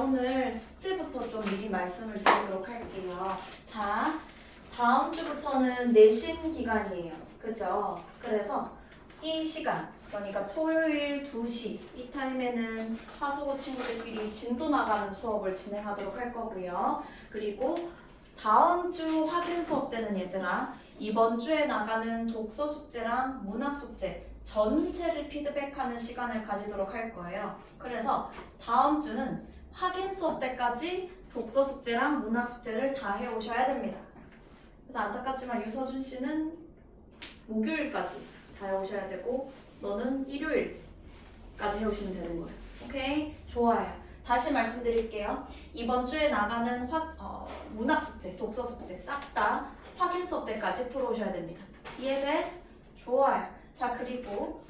오늘 숙제부터 좀 미리 말씀을 드리도록 할게요. 자, 다음 주부터는 내신 기간이에요. 그죠? 그래서 이 시간, 그러니까 토요일 2시 이 타임에는 하수고 친구들끼리 진도 나가는 수업을 진행하도록 할 거고요. 그리고 다음 주 확인 수업 때는 얘들아, 이번 주에 나가는 독서 숙제랑 문학 숙제 전체를 피드백하는 시간을 가지도록 할 거예요. 그래서 다음 주는 확인 수업 때까지 독서 숙제랑 문학 숙제를 다 해오셔야 됩니다. 그래서 안타깝지만 유서준 씨는 목요일까지 다 해오셔야 되고 너는 일요일까지 해오시면 되는 거예요. 오케이? 좋아요. 다시 말씀드릴게요. 이번 주에 나가는 문학 숙제, 독서 숙제 싹 다 확인 수업 때까지 풀어오셔야 됩니다. 이해됐어? 좋아요. 자, 그리고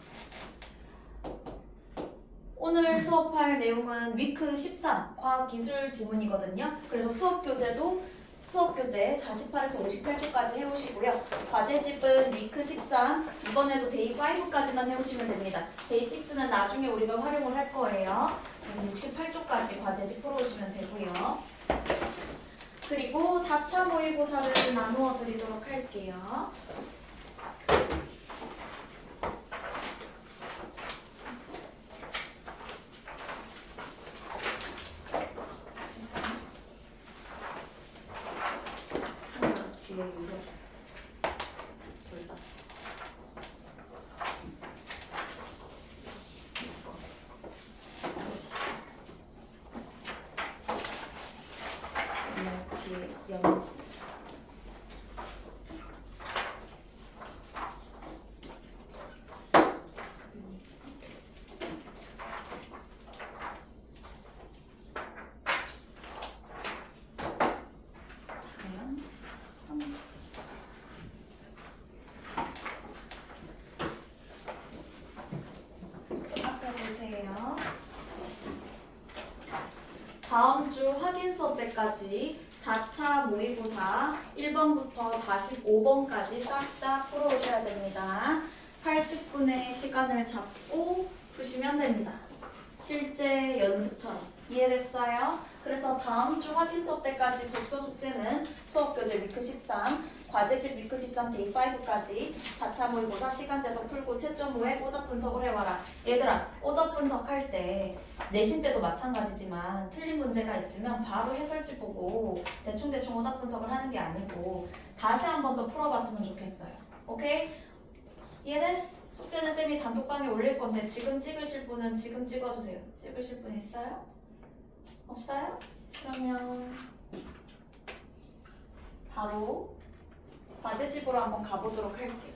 오늘 수업할 내용은 위크 13 과학기술 지문이거든요. 그래서 수업교재 48에서 58초까지 해오시고요. 과제집은 위크 13 이번에도 데이 5까지만 해오시면 됩니다. 데이 6는 나중에 우리가 활용을 할 거예요. 그래서 68초까지 과제집 풀어오시면 되고요. 그리고 4차 모의고사를 나누어 드리도록 할게요. 뒤에 유서 둘 다. 뒤에 영지. 보세요. 다음 주 확인 수업 때까지 4차 모의고사 1번부터 45번까지 싹 다 풀어오셔야 됩니다. 80분의 시간을 잡고 푸시면 됩니다. 실제 연습처럼. 이해됐어요? 그래서 다음 주 확인 수업 때까지 독서 숙제는 수업교재 위크 13, 과제집 위크 13 데이 5까지 4차 모의고사 시간 재서 풀고 채점 후에 오답 분석을 해와라. 얘들아, 오답 분석할 때 내신 때도 마찬가지지만 틀린 문제가 있으면 바로 해설지 보고 대충대충 오답 분석을 하는 게 아니고 다시 한 번 더 풀어봤으면 좋겠어요. 오케이? 이해됐어? 숙제는 쌤이 단톡방에 올릴 건데 지금 찍으실 분은 지금 찍어주세요. 찍으실 분 있어요? 없어요? 그러면 바로 과제집으로 한번 가보도록 할게요.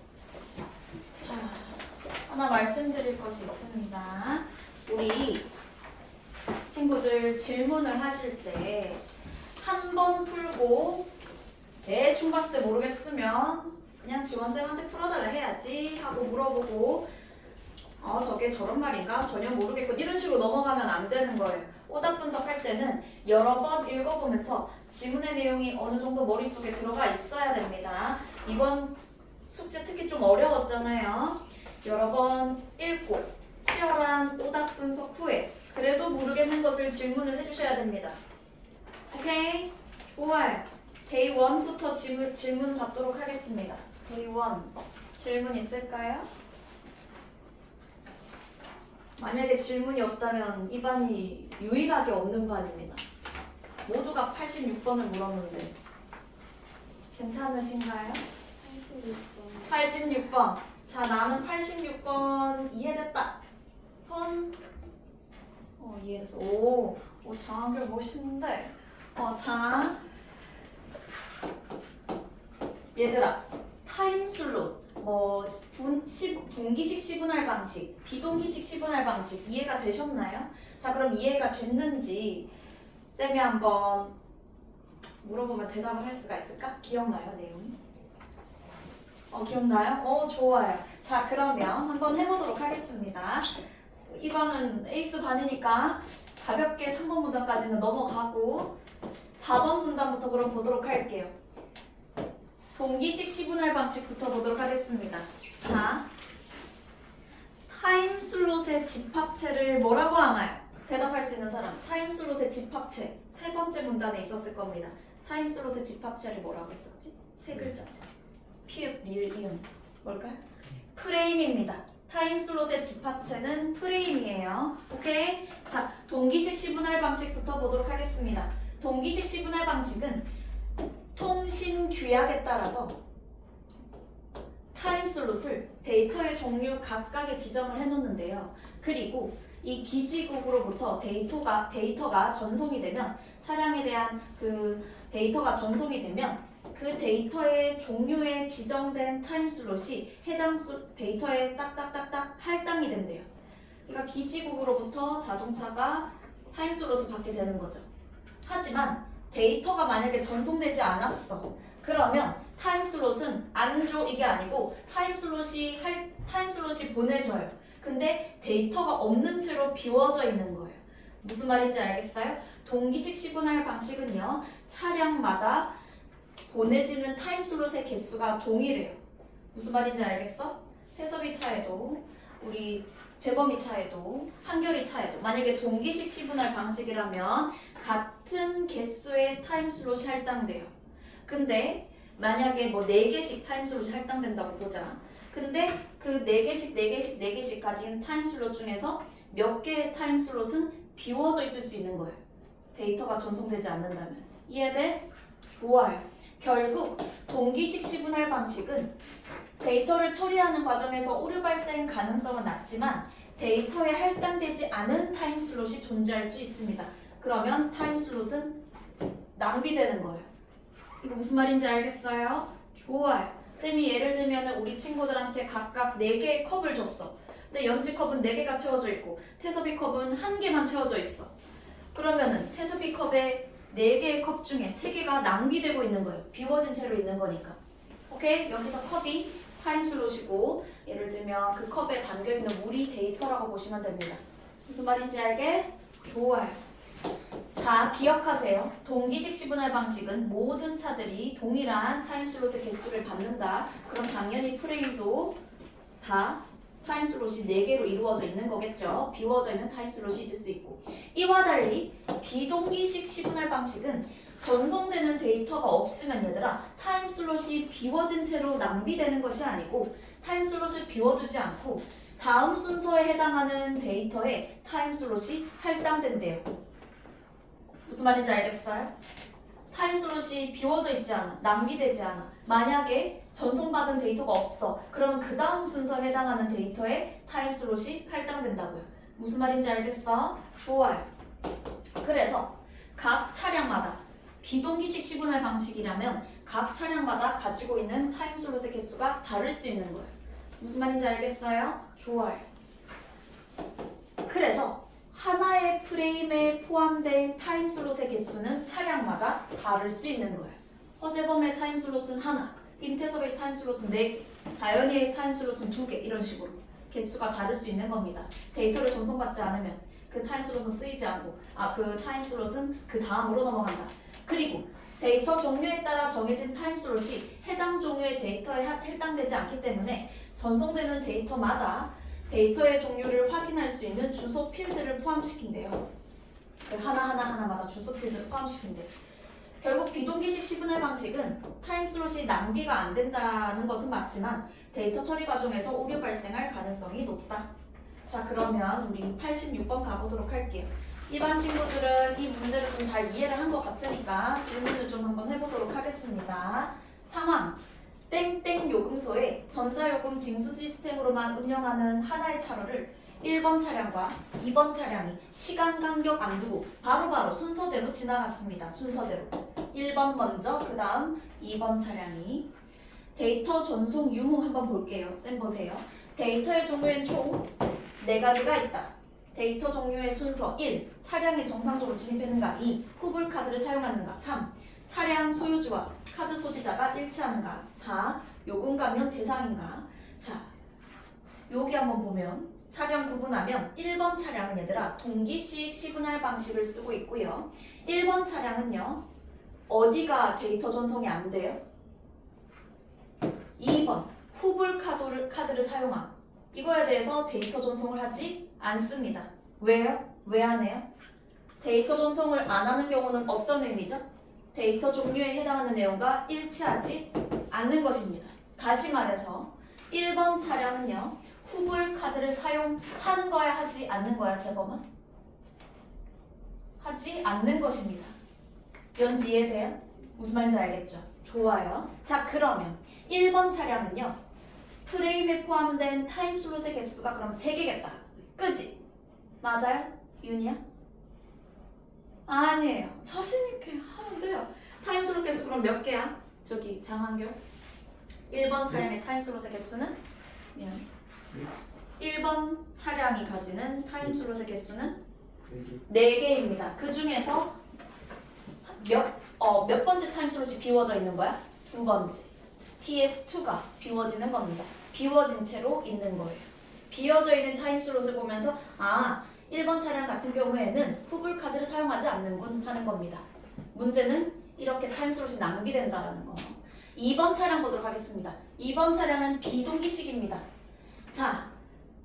자, 하나 말씀드릴 것이 있습니다. 우리 친구들 질문을 하실 때 한 번 풀고 대충 봤을 때 모르겠으면 그냥 지원쌤한테 풀어달라 해야지 하고 물어보고 저게 저런 말인가? 전혀 모르겠고 이런 식으로 넘어가면 안 되는 거예요. 오답 분석할 때는 여러 번 읽어보면서 지문의 내용이 어느 정도 머릿속에 들어가 있어야 됩니다. 이번 숙제 특히 좀 어려웠잖아요. 여러 번 읽고 치열한 오답 분석 후에 그래도 모르겠는 것을 질문을 해주셔야 됩니다. 오케이? 좋아요. 데이 1부터 질문 받도록 하겠습니다. 데이 1 질문 있을까요? 만약에 질문이 없다면 이 반이 유일하게 없는 반입니다. 모두가 86번을 물었는데 괜찮으신가요? 86번. 자, 나는 86번 이해됐다. 손. 이해됐어. 오, 장한결 멋있는데. 자. 얘들아, 타임슬롯, 동기식 시분할 방식, 비동기식 시분할 방식 이해가 되셨나요? 자, 그럼 이해가 됐는지 쌤이 한번 물어보면 대답을 할 수가 있을까? 기억나요, 내용이? 기억나요? 좋아요. 자, 그러면 한번 해보도록 하겠습니다. 이번은 에이스 반이니까 가볍게 3번 문단까지는 넘어가고 4번 문단부터 그럼 보도록 할게요. 동기식 시분할 방식부터 보도록 하겠습니다. 자, 타임슬롯의 집합체를 뭐라고 하나요? 대답할 수 있는 사람. 타임슬롯의 집합체. 세 번째 문단에 있었을 겁니다. 타임슬롯의 집합체를 뭐라고 했었지? 세 글자. 피읍, 리을, 이응. 뭘까요? 프레임입니다. 타임슬롯의 집합체는 프레임이에요. 오케이? 자, 동기식 시분할 방식부터 보도록 하겠습니다. 동기식 시분할 방식은 통신 규약에 따라서 타임슬롯을 데이터의 종류 각각에 지정을 해놓는데요. 그리고 이 기지국으로부터 데이터가 전송이 되면 차량에 대한 그 데이터가 전송이 되면 그 데이터의 종류에 지정된 타임슬롯이 해당 데이터에 딱딱딱딱 할당이 된대요. 그러니까 기지국으로부터 자동차가 타임슬롯을 받게 되는 거죠. 하지만 데이터가 만약에 전송되지 않았어. 그러면 타임슬롯은 안 줘 이게 아니고 타임슬롯이 보내져요. 근데 데이터가 없는 채로 비워져 있는 거예요. 무슨 말인지 알겠어요? 동기식 시분할 방식은요. 차량마다 보내지는 타임슬롯의 개수가 동일해요. 무슨 말인지 알겠어? 태섭이 차에도 우리 재범이 차에도 한결이 차에도 만약에 동기식 시분할 방식이라면 같은 개수의 타임슬롯이 할당돼요. 근데 만약에 뭐 4개씩 타임슬롯이 할당된다고 보자. 근데 그 4개씩 가진 타임슬롯 중에서 몇 개의 타임슬롯은 비워져 있을 수 있는 거예요. 데이터가 전송되지 않는다면. 이해됐어? 좋아요. 결국 동기식 시분할 방식은 데이터를 처리하는 과정에서 오류 발생 가능성은 낮지만 데이터에 할당되지 않은 타임슬롯이 존재할 수 있습니다. 그러면 타임슬롯은 낭비되는 거예요. 이거 무슨 말인지 알겠어요? 좋아요. 쌤이 예를 들면 우리 친구들한테 각각 4개의 컵을 줬어. 근데 연지 컵은 4개가 채워져 있고 태섭이 컵은 1개만 채워져 있어. 그러면은 태섭이 컵에 4개의 컵 중에 3개가 낭비되고 있는 거예요. 비워진 채로 있는 거니까. 오케이? 여기서 컵이 타임슬롯이고 예를 들면 그 컵에 담겨있는 물이 데이터라고 보시면 됩니다. 무슨 말인지 알겠어? 좋아요. 자, 기억하세요. 동기식 시분할 방식은 모든 차들이 동일한 타임슬롯의 개수를 받는다. 그럼 당연히 프레임도 다 타임슬롯이 4개로 이루어져 있는 거겠죠. 비워져 있는 타임슬롯이 있을 수 있고. 이와 달리 비동기식 시분할 방식은 전송되는 데이터가 없으면 얘들아 타임슬롯이 비워진 채로 낭비되는 것이 아니고 타임슬롯을 비워두지 않고 다음 순서에 해당하는 데이터에 타임슬롯이 할당된대요. 무슨 말인지 알겠어요? 타임슬롯이 비워져 있지 않아, 낭비되지 않아. 만약에 전송받은 데이터가 없어. 그러면 그 다음 순서에 해당하는 데이터에 타임슬롯이 할당된다고요. 무슨 말인지 알겠어? 좋아요. 그래서 각 차량마다 비동기식 시분할 방식이라면 각 차량마다 가지고 있는 타임슬롯의 개수가 다를 수 있는 거예요. 무슨 말인지 알겠어요? 좋아요. 그래서 하나의 프레임에 포함된 타임슬롯의 개수는 차량마다 다를 수 있는 거예요. 허재범의 타임슬롯은 하나, 임태섭의 타임슬롯은 4개, 다현이의 타임슬롯은 2개 이런 식으로 개수가 다를 수 있는 겁니다. 데이터를 전송받지 않으면 그 타임슬롯은 쓰이지 않고 그 타임슬롯은 그 다음으로 넘어간다. 그리고 데이터 종류에 따라 정해진 타임슬롯이 해당 종류의 데이터에 해당되지 않기 때문에 전송되는 데이터마다 데이터의 종류를 확인할 수 있는 주소 필드를 포함시킨대요. 하나마다 주소 필드를 포함시킨대요. 결국 비동기식 시분할 방식은 타임슬롯이 낭비가 안 된다는 것은 맞지만 데이터 처리 과정에서 오류 발생할 가능성이 높다. 자, 그러면 우리 86번 가보도록 할게요. 일반 친구들은 이 문제를 좀 잘 이해를 한 것 같으니까 질문을 좀 한번 해보도록 하겠습니다. 상황. 땡땡 요금소에 전자요금 징수 시스템으로만 운영하는 하나의 차로를 1번 차량과 2번 차량이 시간 간격 안 두고 바로바로 순서대로 지나갔습니다. 순서대로. 1번 먼저, 그 다음 2번 차량이. 데이터 전송 유무 한번 볼게요. 쌤 보세요. 데이터의 종류엔 총 4가지가 있다. 데이터 종류의 순서 1. 차량에 정상적으로 진입했는가. 2. 후불 카드를 사용하는가. 3. 차량 소유주와 카드 소지자가 일치하는가. 4. 요금 감면 대상인가. 자, 여기 한번 보면 차량 구분하면 1번 차량은 얘들아 동기식 시분할 방식을 쓰고 있고요. 1번 차량은요. 어디가 데이터 전송이 안 돼요? 2번 후불 카드를 사용함. 이거에 대해서 데이터 전송을 하지 않습니다. 왜요? 왜 안 해요? 데이터 전송을 안 하는 경우는 어떤 의미죠? 데이터 종류에 해당하는 내용과 일치하지 않는 것입니다. 다시 말해서 1번 차량은요. 후불 카드를 사용하는 거야 하지 않는 거야 재범아? 하지 않는 것입니다. 연지 이해돼요? 무슨 말인지 알겠죠? 좋아요. 자 그러면 1번 차량은요. 프레임에 포함된 타임슬롯의 개수가 그럼 3개겠다. 그지? 맞아요? 윤이야? 아니에요. 자신있게 하면 돼요. 타임슬롯 개수 그럼 몇 개야? 저기 장한결 1번 차량의 타임슬롯의 개수는? 미안 1번 차량이 가지는 타임슬롯의 개수는 4개입니다. 그 중에서 몇 번째 타임슬롯이 비워져 있는 거야? 2번째. TS2가 비워지는 겁니다. 비워진 채로 있는 거예요. 비워져 있는 타임슬롯을 보면서 1번 차량 같은 경우에는 후불 카드를 사용하지 않는군 하는 겁니다. 문제는 이렇게 타임슬롯이 낭비된다라는 거. 2번 차량 보도록 하겠습니다. 2번 차량은 비동기식입니다. 자,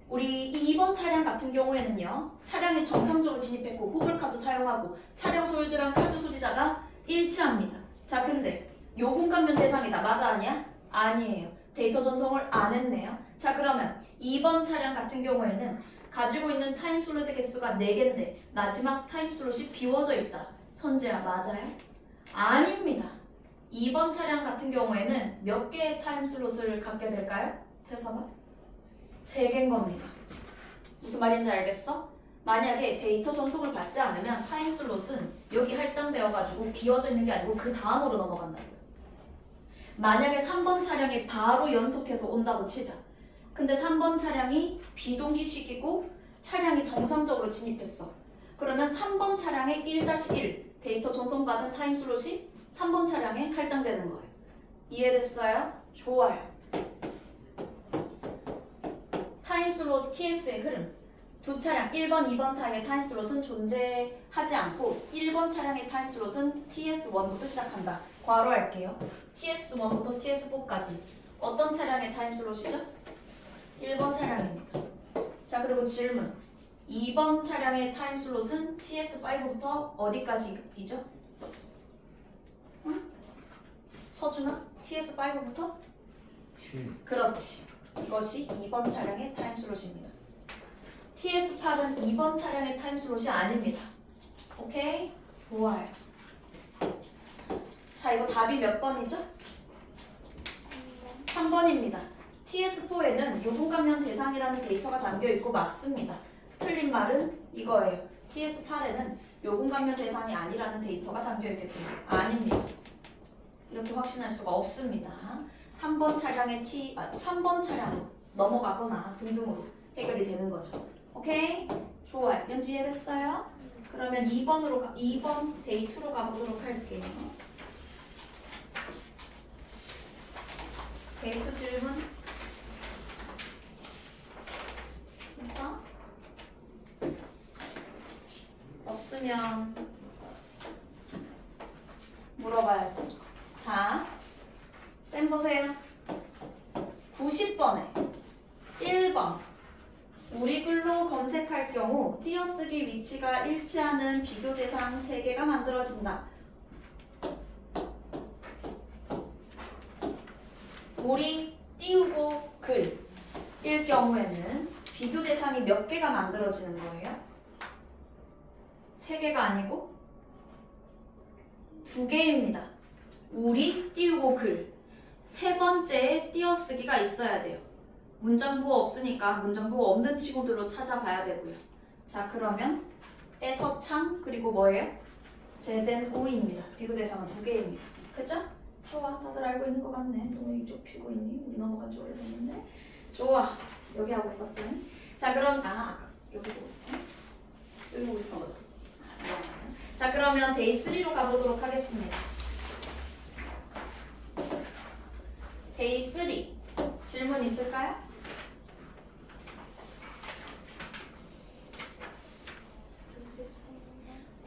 우리 2번 차량 같은 경우에는요. 차량이 정상적으로 진입했고 후불 카드 사용하고 차량 소유주랑 카드 소지자가 일치합니다. 자, 근데 요금 감면 대상이다. 맞아 아니야? 아니에요. 데이터 전송을 안 했네요. 자, 그러면 2번 차량 같은 경우에는 가지고 있는 타임슬롯의 개수가 4개인데 마지막 타임슬롯이 비워져 있다. 선재야 맞아요? 아닙니다. 2번 차량 같은 경우에는 몇 개의 타임슬롯을 갖게 될까요? 태서봐 3개인 겁니다. 무슨 말인지 알겠어? 만약에 데이터 전송을 받지 않으면 타임슬롯은 여기 할당되어가지고 비워져 있는 게 아니고 그 다음으로 넘어간다고요. 만약에 3번 차량이 바로 연속해서 온다고 치자. 근데 3번 차량이 비동기식이고 차량이 정상적으로 진입했어. 그러면 3번 차량의 1-1 데이터 전송받은 타임슬롯이 3번 차량에 할당되는 거예요. 이해됐어요? 좋아요. 타임슬롯 TS의 흐름. 두 차량 1번, 2번 사이의 타임슬롯은 존재하지 않고 1번 차량의 타임슬롯은 TS1부터 시작한다. 괄호할게요. TS1부터 TS4까지. 어떤 차량의 타임슬롯이죠? 1번 차량입니다. 자 그리고 질문. 2번 차량의 타임슬롯은 TS5부터 어디까지이죠? 응? 서준아? TS5부터? 그렇지. 이것이 2번 차량의 타임슬롯입니다. TS8은 2번 차량의 타임슬롯이 아닙니다. 오케이? 좋아요. 자 이거 답이 몇 번이죠? 3번입니다. TS4에는 요금감면 대상이라는 데이터가 담겨있고 맞습니다. 틀린 말은 이거예요. TS8에는 요금감면 대상이 아니라는 데이터가 담겨있기 때문에 아닙니다. 이렇게 확신할 수가 없습니다. 3번 차량의 3번 차량으로 넘어가거나 등등으로 해결이 되는 거죠. 오케이? 좋아요. 연지 이해됐어요? 그러면 2번 데이 2로 가보도록 할게요. 데이 2 질문 있어? 없으면 물어봐야지. 자, 쌤 보세요. 90번에 1번 우리 글로 검색할 경우 띄어쓰기 위치가 일치하는 비교 대상 3개가 만들어진다. 우리 띄우고 글일 경우에는 비교 대상이 몇 개가 만들어지는 거예요? 3개가 아니고 2개입니다. 우리 띄우고 글. 세 번째에 띄어쓰기가 있어야 돼요. 문장부호 없으니까 문장부호 없는 친구들로 찾아봐야 되고요. 자 그러면 애서창 그리고 뭐예요? 제된 우입니다. 비교 대상은 2개입니다. 그죠? 좋아. 다들 알고 있는 것 같네. 너무 이쪽 피고 있니? 우리 넘어간 지 오래됐는데. 좋아. 여기 하고 있었어요. 자 그럼 여기 보고 있었어. 여기 보고 있었던 거죠. 자 그러면 데이 3로 가보도록 하겠습니다. 데이 3 질문 있을까요?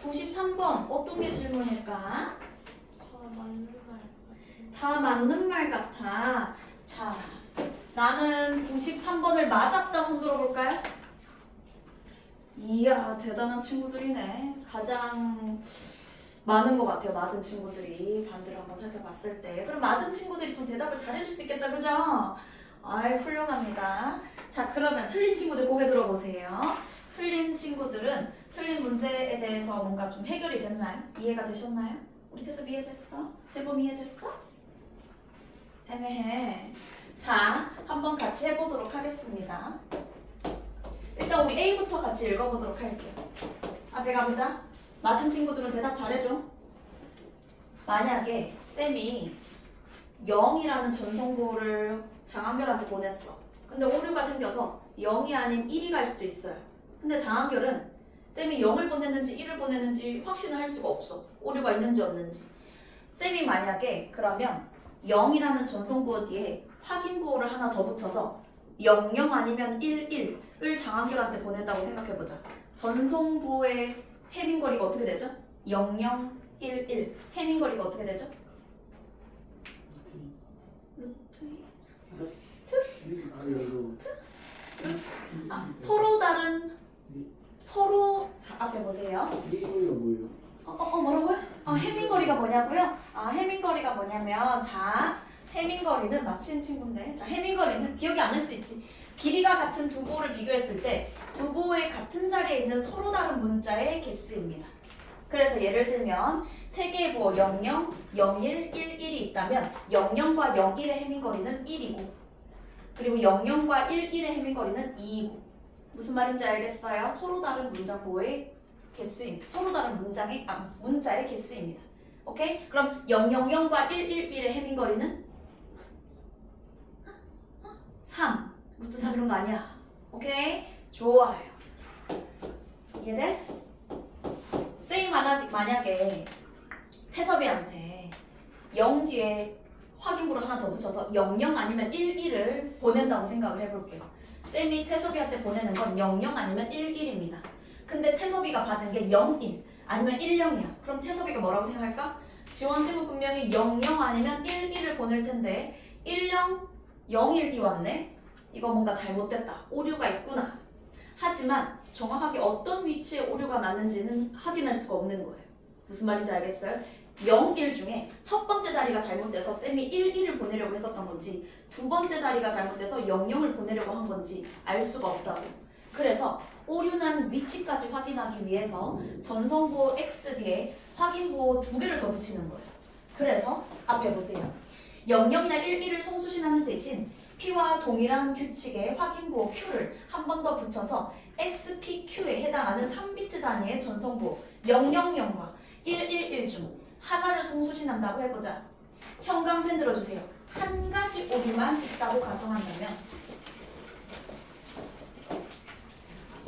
93번 어떤 게 질문일까? 다 맞는 말 같아. 자, 나는 93번을 맞았다 손 들어볼까요? 이야, 대단한 친구들이네. 가장 많은 것 같아요. 맞은 친구들이 반대로 한번 살펴봤을 때. 그럼 맞은 친구들이 좀 대답을 잘해줄 수 있겠다, 그죠? 아이, 훌륭합니다. 자, 그러면 틀린 친구들 고개 들어보세요. 틀린 친구들은 틀린 문제에 대해서 뭔가 좀 해결이 됐나요? 이해가 되셨나요? 우리 태섭 이해됐어? 재범 이해됐어? 애매해. 자, 한번 같이 해보도록 하겠습니다. 일단 우리 A부터 같이 읽어보도록 할게요. 앞에 가보자. 맞은 친구들은 대답 잘해줘. 만약에 쌤이 0이라는 전성고를 장한결한테 보냈어. 근데 오류가 생겨서 0이 아닌 1이 갈 수도 있어요. 근데 장한결은 쌤이 0을 보냈는지 1을 보냈는지 확신을 할 수가 없어. 오류가 있는지 없는지. 쌤이 만약에 그러면 0이라는 전성구어 뒤에 확인부호를 하나 더 붙여서 00 아니면 11을 장한결한테 보낸다고 생각해보자. 전성부의 해민거리가 어떻게 되죠? 00, 11 해민거리가 어떻게 되죠? 서로 다른 자, 앞에 보세요. 해민거리가 뭐예요? 뭐라고요? 해민거리가 뭐냐고요? 해민거리가 뭐냐면 자, 해민거리는 마치는 친구인데 자, 해민거리는 기억이 안 날 수 있지. 길이가 같은 두 보를 비교했을 때 두 보의 같은 자리에 있는 서로 다른 문자의 개수입니다. 그래서 예를 들면 세 개의 부호 00, 01, 11이 있다면 00과 01의 해민거리는 1이고 그리고 00과 11의 해민거리는 2이고 무슨 말인지 알겠어요? 서로 다른 문장보의 개수입니다. 서로 다른 문자의 개수입니다. 오케이? 그럼 000과 111의 해민거리는 3. 루트 3 이런 거 아니야. 오케이? 좋아요. 이해됐어? 쌤이 만약에 태섭이한테 0 뒤에 확인부를 하나 더 붙여서 00 아니면 11을 보낸다고 생각을 해볼게요. 쌤이 태섭이한테 보내는 건 00 아니면 11입니다. 근데 태섭이가 받은 게 01 아니면 10이야. 그럼 태섭이가 뭐라고 생각할까? 지원쌤은 분명히 00 아니면 11을 보낼 텐데 10, 01이 왔네? 이거 뭔가 잘못됐다. 오류가 있구나. 하지만 정확하게 어떤 위치에 오류가 나는지는 확인할 수가 없는 거예요. 무슨 말인지 알겠어요? 0, 1 중에 첫 번째 자리가 잘못돼서 쌤이 1, 1을 보내려고 했었던 건지 두 번째 자리가 잘못돼서 0, 0을 보내려고 한 건지 알 수가 없다고요. 그래서 오류난 위치까지 확인하기 위해서 전성부호 X 뒤에 확인부호 두 개를 더 붙이는 거예요. 그래서 앞에 보세요. 00이나 11을 송수신하는 대신 P와 동일한 규칙의 확인부호 Q를 한 번 더 붙여서 XPQ에 해당하는 3비트 단위의 전성부호 000과 111 중 하나를 송수신한다고 해보자. 형광펜 들어주세요. 한 가지 오류만 있다고 가정한다면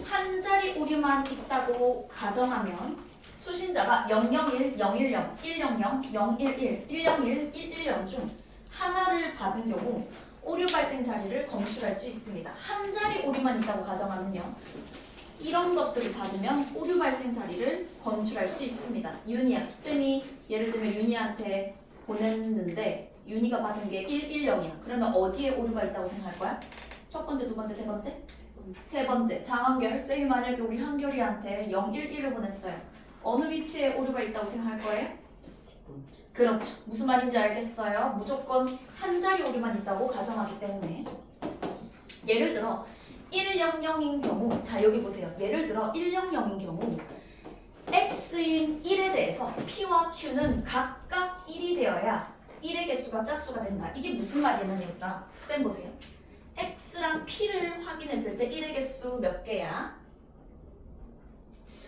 한 자리 오류만 있다고 가정하면 수신자가 001, 010, 100, 011, 101, 110 중 하나를 받은 경우 오류 발생 자리를 검출할 수 있습니다. 한 자리 오류만 있다고 가정하면요. 이런 것들을 받으면 오류 발생 자리를 검출할 수 있습니다. 윤희야, 쌤이 예를 들면 윤희한테 보냈는데 윤희가 받은 게 110이야. 그러면 어디에 오류가 있다고 생각할 거야? 첫 번째, 두 번째, 세 번째? 세 번째, 장한결. 쌤이 만약에 우리 한결이한테 011을 보냈어요. 어느 위치에 오류가 있다고 생각할 거예요? 그렇죠. 무슨 말인지 알겠어요? 무조건 한 자리 오류만 있다고 가정하기 때문에 예를 들어 100인 경우 자 여기 보세요. 예를 들어 100인 경우 X인 1에 대해서 P와 Q는 각각 1이 되어야 1의 개수가 짝수가 된다. 이게 무슨 말이냐면 얘들아 쌤 보세요. X랑 P를 확인했을 때 1의 개수 몇 개야?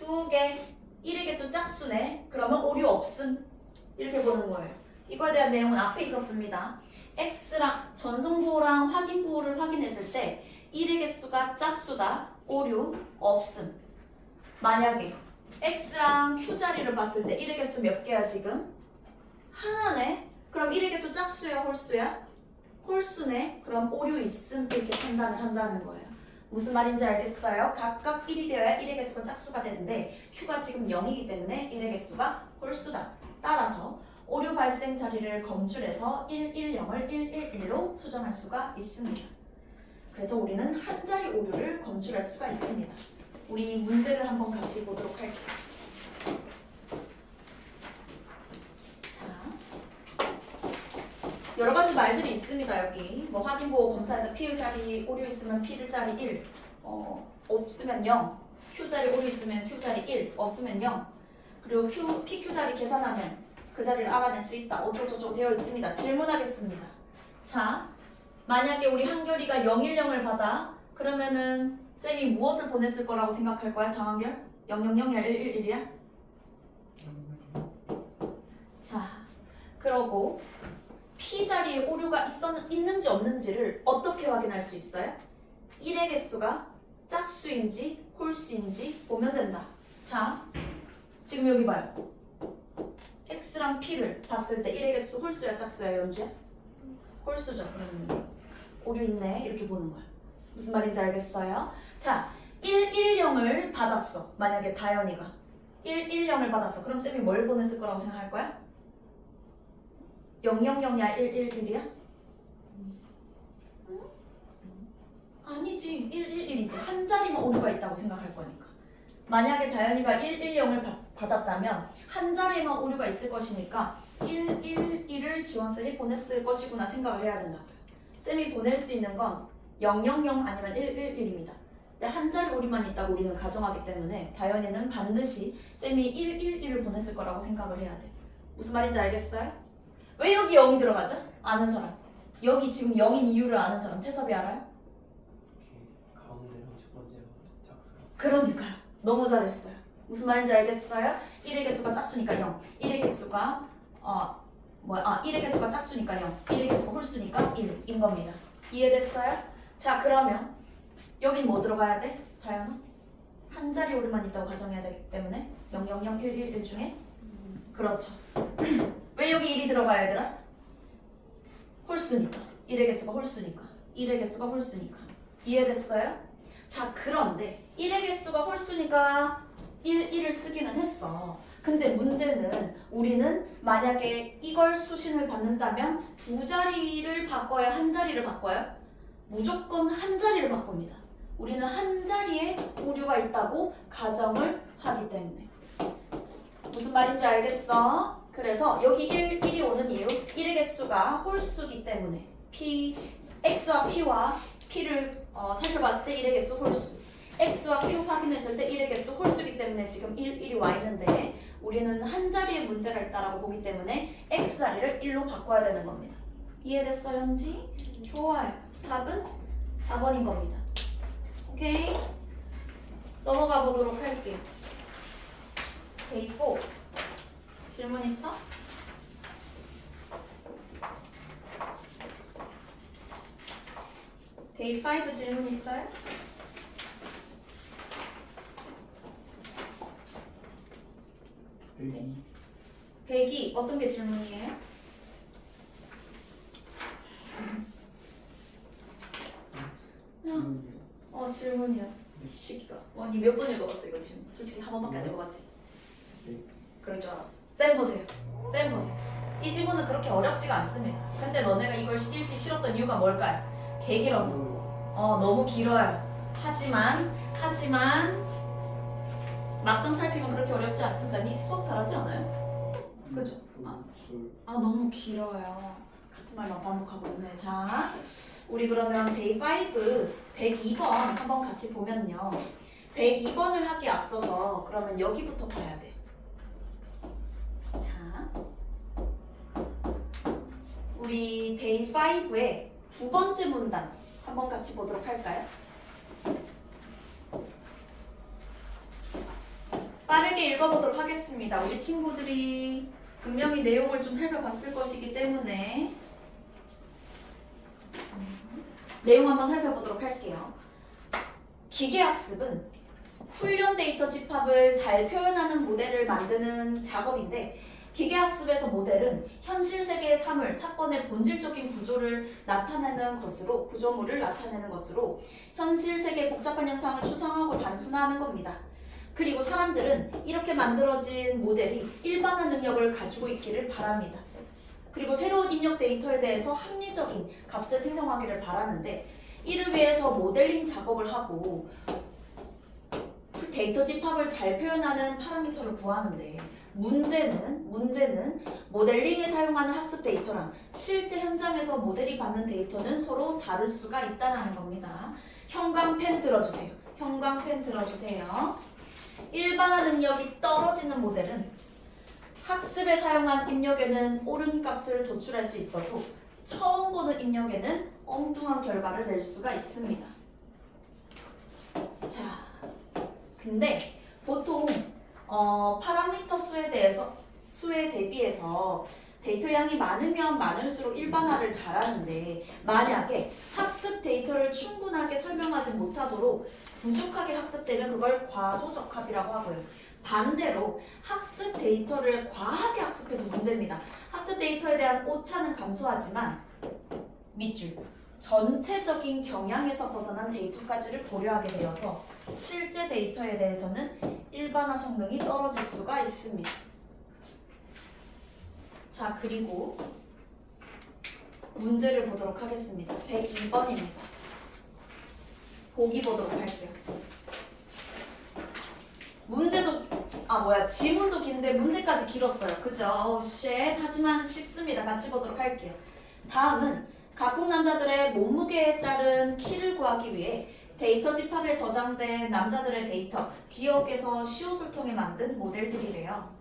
2개. 1의 개수 짝수네. 그러면 오류 없음. 이렇게 보는 거예요. 이거에 대한 내용은 앞에 있었습니다. X랑 전송부호랑 확인부호를 확인했을 때 1의 개수가 짝수다. 오류 없음. 만약에 X랑 Q 자리를 봤을 때 1의 개수 몇 개야 지금? 하나네. 그럼 1의 개수 짝수야 홀수야? 홀수네. 그럼 오류 있음 이렇게 판단을 한다는 거예요. 무슨 말인지 알겠어요? 각각 1이 되어야 1의 개수가 짝수가 되는데 Q가 지금 0이기 때문에 1의 개수가 홀수다. 따라서 오류 발생 자리를 검출해서 110을 111로 수정할 수가 있습니다. 그래서 우리는 한 자리 오류를 검출할 수가 있습니다. 우리 문제를 한번 같이 보도록 할게요. 자, 여러 가지 말들이 있습니다. 여기 뭐 확인보호 검사에서 P 자리 오류 있으면 P 자리 1, 없으면 0, Q 자리 오류 있으면 Q 자리 1, 없으면 0. 그리고 PQ 자리 계산하면 그 자리를 알아낼 수 있다. 어쩌고저쩌고 되어 있습니다. 질문하겠습니다. 자, 만약에 우리 한결이가 010을 받아 그러면은 쌤이 무엇을 보냈을 거라고 생각할 거야? 정한결? 000이야? 111이야? 자, 그러고 P 자리에 오류가 있는지 없는지를 어떻게 확인할 수 있어요? 1의 개수가 짝수인지 홀수인지 보면 된다. 자, 지금 여기 봐요. X랑 P를 봤을 때 1의 개수 홀수야 짝수야 연주야? 홀수죠. 그러면 오류 있네 이렇게 보는 거야. 무슨 말인지 알겠어요? 자, 110을 받았어. 만약에 다현이가 110을 받았어. 그럼 쌤이 뭘 보냈을 거라고 생각할 거야? 000이야? 111이야? 아니지. 111이지. 한 자리만 오류가 있다고 생각할 거니까. 만약에 다현이가 110을 받았다면 한 자리만 오류가 있을 것이니까 111을 지원쌤이 보냈을 것이구나 생각을 해야 된다고요. 쌤이 보낼 수 있는 건 000 아니면 111입니다. 근데 한 자리 오류만 있다고 우리는 가정하기 때문에 다현이는 반드시 쌤이 111을 보냈을 거라고 생각을 해야 돼. 무슨 말인지 알겠어요? 왜 여기 0이 들어가죠? 아는 사람. 여기 지금 0인 이유를 아는 사람. 태섭이 알아요? 가운데로 첫 번째로 짝수. 그러니까요. 너무 잘했어요. 무슨 말인지 알겠어요? 1의 개수가 짝수니까 0. 1의 개수가 1의 개수가 짝수니까 0. 1의 개수가 홀수니까 1인 겁니다. 이해됐어요? 자, 그러면 여긴 뭐 들어가야 돼? 다현아? 한 자리 오류만 있다고 가정해야 되기 때문에 000111 중에 그렇죠. 왜 여기 1이 들어가야 얘들아? 홀수니까. 1의 개수가 홀수니까. 1의 개수가 홀수니까. 이해됐어요? 자, 그런데 1의 개수가 홀수니까 1을 쓰기는 했어. 근데 문제는 우리는 만약에 이걸 수신을 받는다면 두 자리를 바꿔야 한 자리를 바꿔요? 무조건 한 자리를 바꿉니다. 우리는 한 자리에 오류가 있다고 가정을 하기 때문에. 무슨 말인지 알겠어? 그래서 여기 1이 오는 이유 1의 개수가 홀수기 때문에 X와 P와 P를 살펴봤을 때 1의 개수 홀수 X와 Q 확인했을 때 1의 개수 홀수기 때문에 지금 1이 와 있는데 우리는 한 자리에 문제가 있다라고 보기 때문에 X 자리를 1로 바꿔야 되는 겁니다. 이해됐어 현지? 좋아요. 4번인 겁니다. 오케이? 넘어가 보도록 할게요. 돼 있고 질문 있어? 데이 5 질문 있어요? 네. 102 어떤 게 질문이에요? 질문이야. 이 새끼가. 와, 니 몇 번 읽어봤어 이거 지금? 솔직히 한 번밖에 안 읽어봤지? 네. 그럴 줄 알았어. 쌤 보세요. 쌤 보세요. 이 지문은 그렇게 어렵지가 않습니다. 근데 너네가 이걸 읽기 싫었던 이유가 뭘까요? 개 길어서. 너무 길어요. 하지만 막상 살피면 그렇게 어렵지 않습니다. 니 수업 잘하지 않아요? 그죠? 너무 길어요. 같은 말만 반복하고 있네. 자, 우리 그러면 데이 5 102번 한번 같이 보면요. 102번을 하기에 앞서서 그러면 여기부터 봐야 돼요. 자, 우리 데이 5의 두 번째 문단 한번 같이 보도록 할까요? 빠르게 읽어보도록 하겠습니다. 우리 친구들이 분명히 내용을 좀 살펴봤을 것이기 때문에 내용 한번 살펴보도록 할게요. 기계학습은 훈련 데이터 집합을 잘 표현하는 모델을 만드는 작업인데 기계학습에서 모델은 현실 세계의 사물, 사건의 본질적인 구조를 나타내는 것으로 구조물을 나타내는 것으로 현실 세계의 복잡한 현상을 추상하고 단순화하는 겁니다. 그리고 사람들은 이렇게 만들어진 모델이 일반화 능력을 가지고 있기를 바랍니다. 그리고 새로운 입력 데이터에 대해서 합리적인 값을 생성하기를 바라는데 이를 위해서 모델링 작업을 하고 데이터 집합을 잘 표현하는 파라미터를 구하는데 문제는 모델링에 사용하는 학습 데이터랑 실제 현장에서 모델이 받는 데이터는 서로 다를 수가 있다는 겁니다. 형광펜 들어주세요. 형광펜 들어주세요. 일반화 능력이 떨어지는 모델은 학습에 사용한 입력에는 옳은 값을 도출할 수 있어도 처음 보는 입력에는 엉뚱한 결과를 낼 수가 있습니다. 자, 근데 보통 파라미터 수에 대비해서 데이터 양이 많으면 많을수록 일반화를 잘하는데 만약에 학습 데이터를 충분하게 설명하지 못하도록 부족하게 학습되면 그걸 과소적합이라고 하고요. 반대로 학습 데이터를 과하게 학습해도 문제입니다. 학습 데이터에 대한 오차는 감소하지만 밑줄 전체적인 경향에서 벗어난 데이터까지를 고려하게 되어서 실제 데이터에 대해서는 일반화 성능이 떨어질 수가 있습니다. 자, 그리고 문제를 보도록 하겠습니다. 102번입니다. 보기 보도록 할게요. 문제도 지문도 긴데 문제까지 길었어요. 그죠? 하지만 쉽습니다. 같이 보도록 할게요. 다음은 각국 남자들의 몸무게에 따른 키를 구하기 위해 데이터 집합에 저장된 남자들의 데이터 기억에서 시옷을 통해 만든 모델들이래요.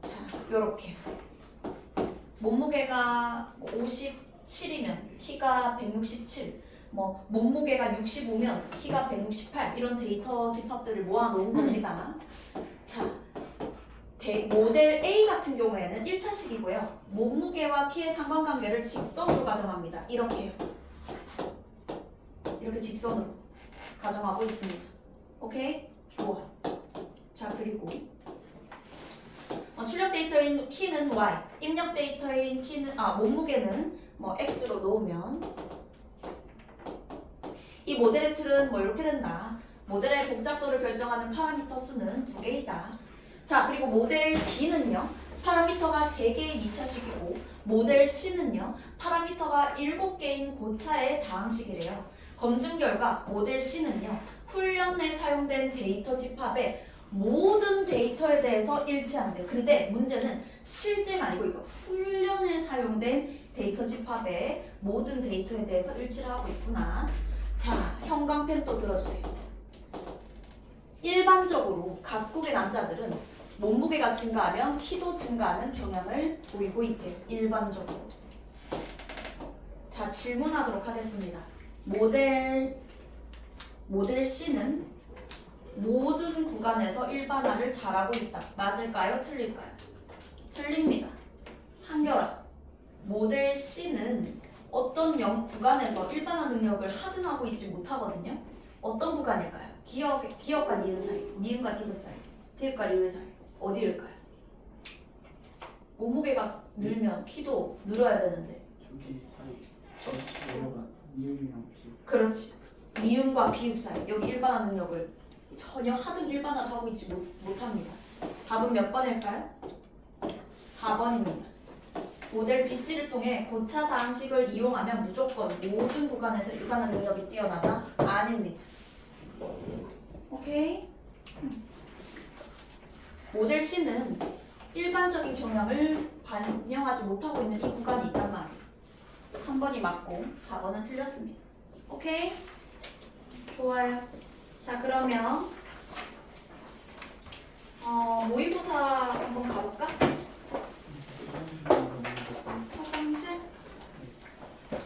자, 요렇게 몸무게가 57이면 키가 167, 몸무게가 65면 키가 168 이런 데이터 집합들을 모아놓은 겁니다. 자, 모델 A 같은 경우에는 1차식이고요. 몸무게와 키의 상관관계를 직선으로 가정합니다. 이렇게 직선으로 가정하고 있습니다. 오케이? 좋아. 자, 그리고 출력 데이터인 키는 Y, 입력 데이터인 몸무게는 X로 놓으면 이 모델의 틀은 이렇게 된다. 모델의 복잡도를 결정하는 파라미터 수는 2개이다. 자, 그리고 모델 B는요. 파라미터가 3개의 2차식이고 모델 C는요. 파라미터가 7개인 고차의 다항식이래요. 검증 결과 모델 C는요. 훈련에 사용된 데이터 집합의 모든 데이터에 대해서 일치한대요. 근데 문제는 실제가 아니고 이거 훈련에 사용된 데이터 집합의 모든 데이터에 대해서 일치를 하고 있구나. 자, 형광펜 또 들어주세요. 일반적으로 각국의 남자들은 몸무게가 증가하면 키도 증가하는 경향을 보이고 있대요. 일반적으로. 자, 질문하도록 하겠습니다. 모델 C는 모든 구간에서 일반화를 잘하고 있다. 맞을까요? 틀릴까요? 틀립니다. 한결아, 모델 C는 어떤 구간에서 일반화 능력을 하등하고 있지 못하거든요. 어떤 구간일까요? 기억과 니은 사이, 니은과 디귿 사이, 디귿과 리을 사이. 어디일까요? 몸무게가 늘면 키도 늘어야 되는데. 저기 사이 전체가 이음이랑 비읍. 그렇지. 미음과 비읍 사이. 여기 일반화 능력을 전혀 하등 일반화를 하고 있지 못합니다. 답은 몇 번일까요? 4번입니다. 모델 BC를 통해 고차 다항식을 이용하면 무조건 모든 구간에서 일반화 능력이 뛰어나다? 아닙니다. 오케이? 모델 C는 일반적인 경향을 반영하지 못하고 있는 이 구간이 있단 말이에요. 3번이 맞고 4번은 틀렸습니다. 오케이? 좋아요. 자, 그러면 모의고사 한번 가볼까? 화장실?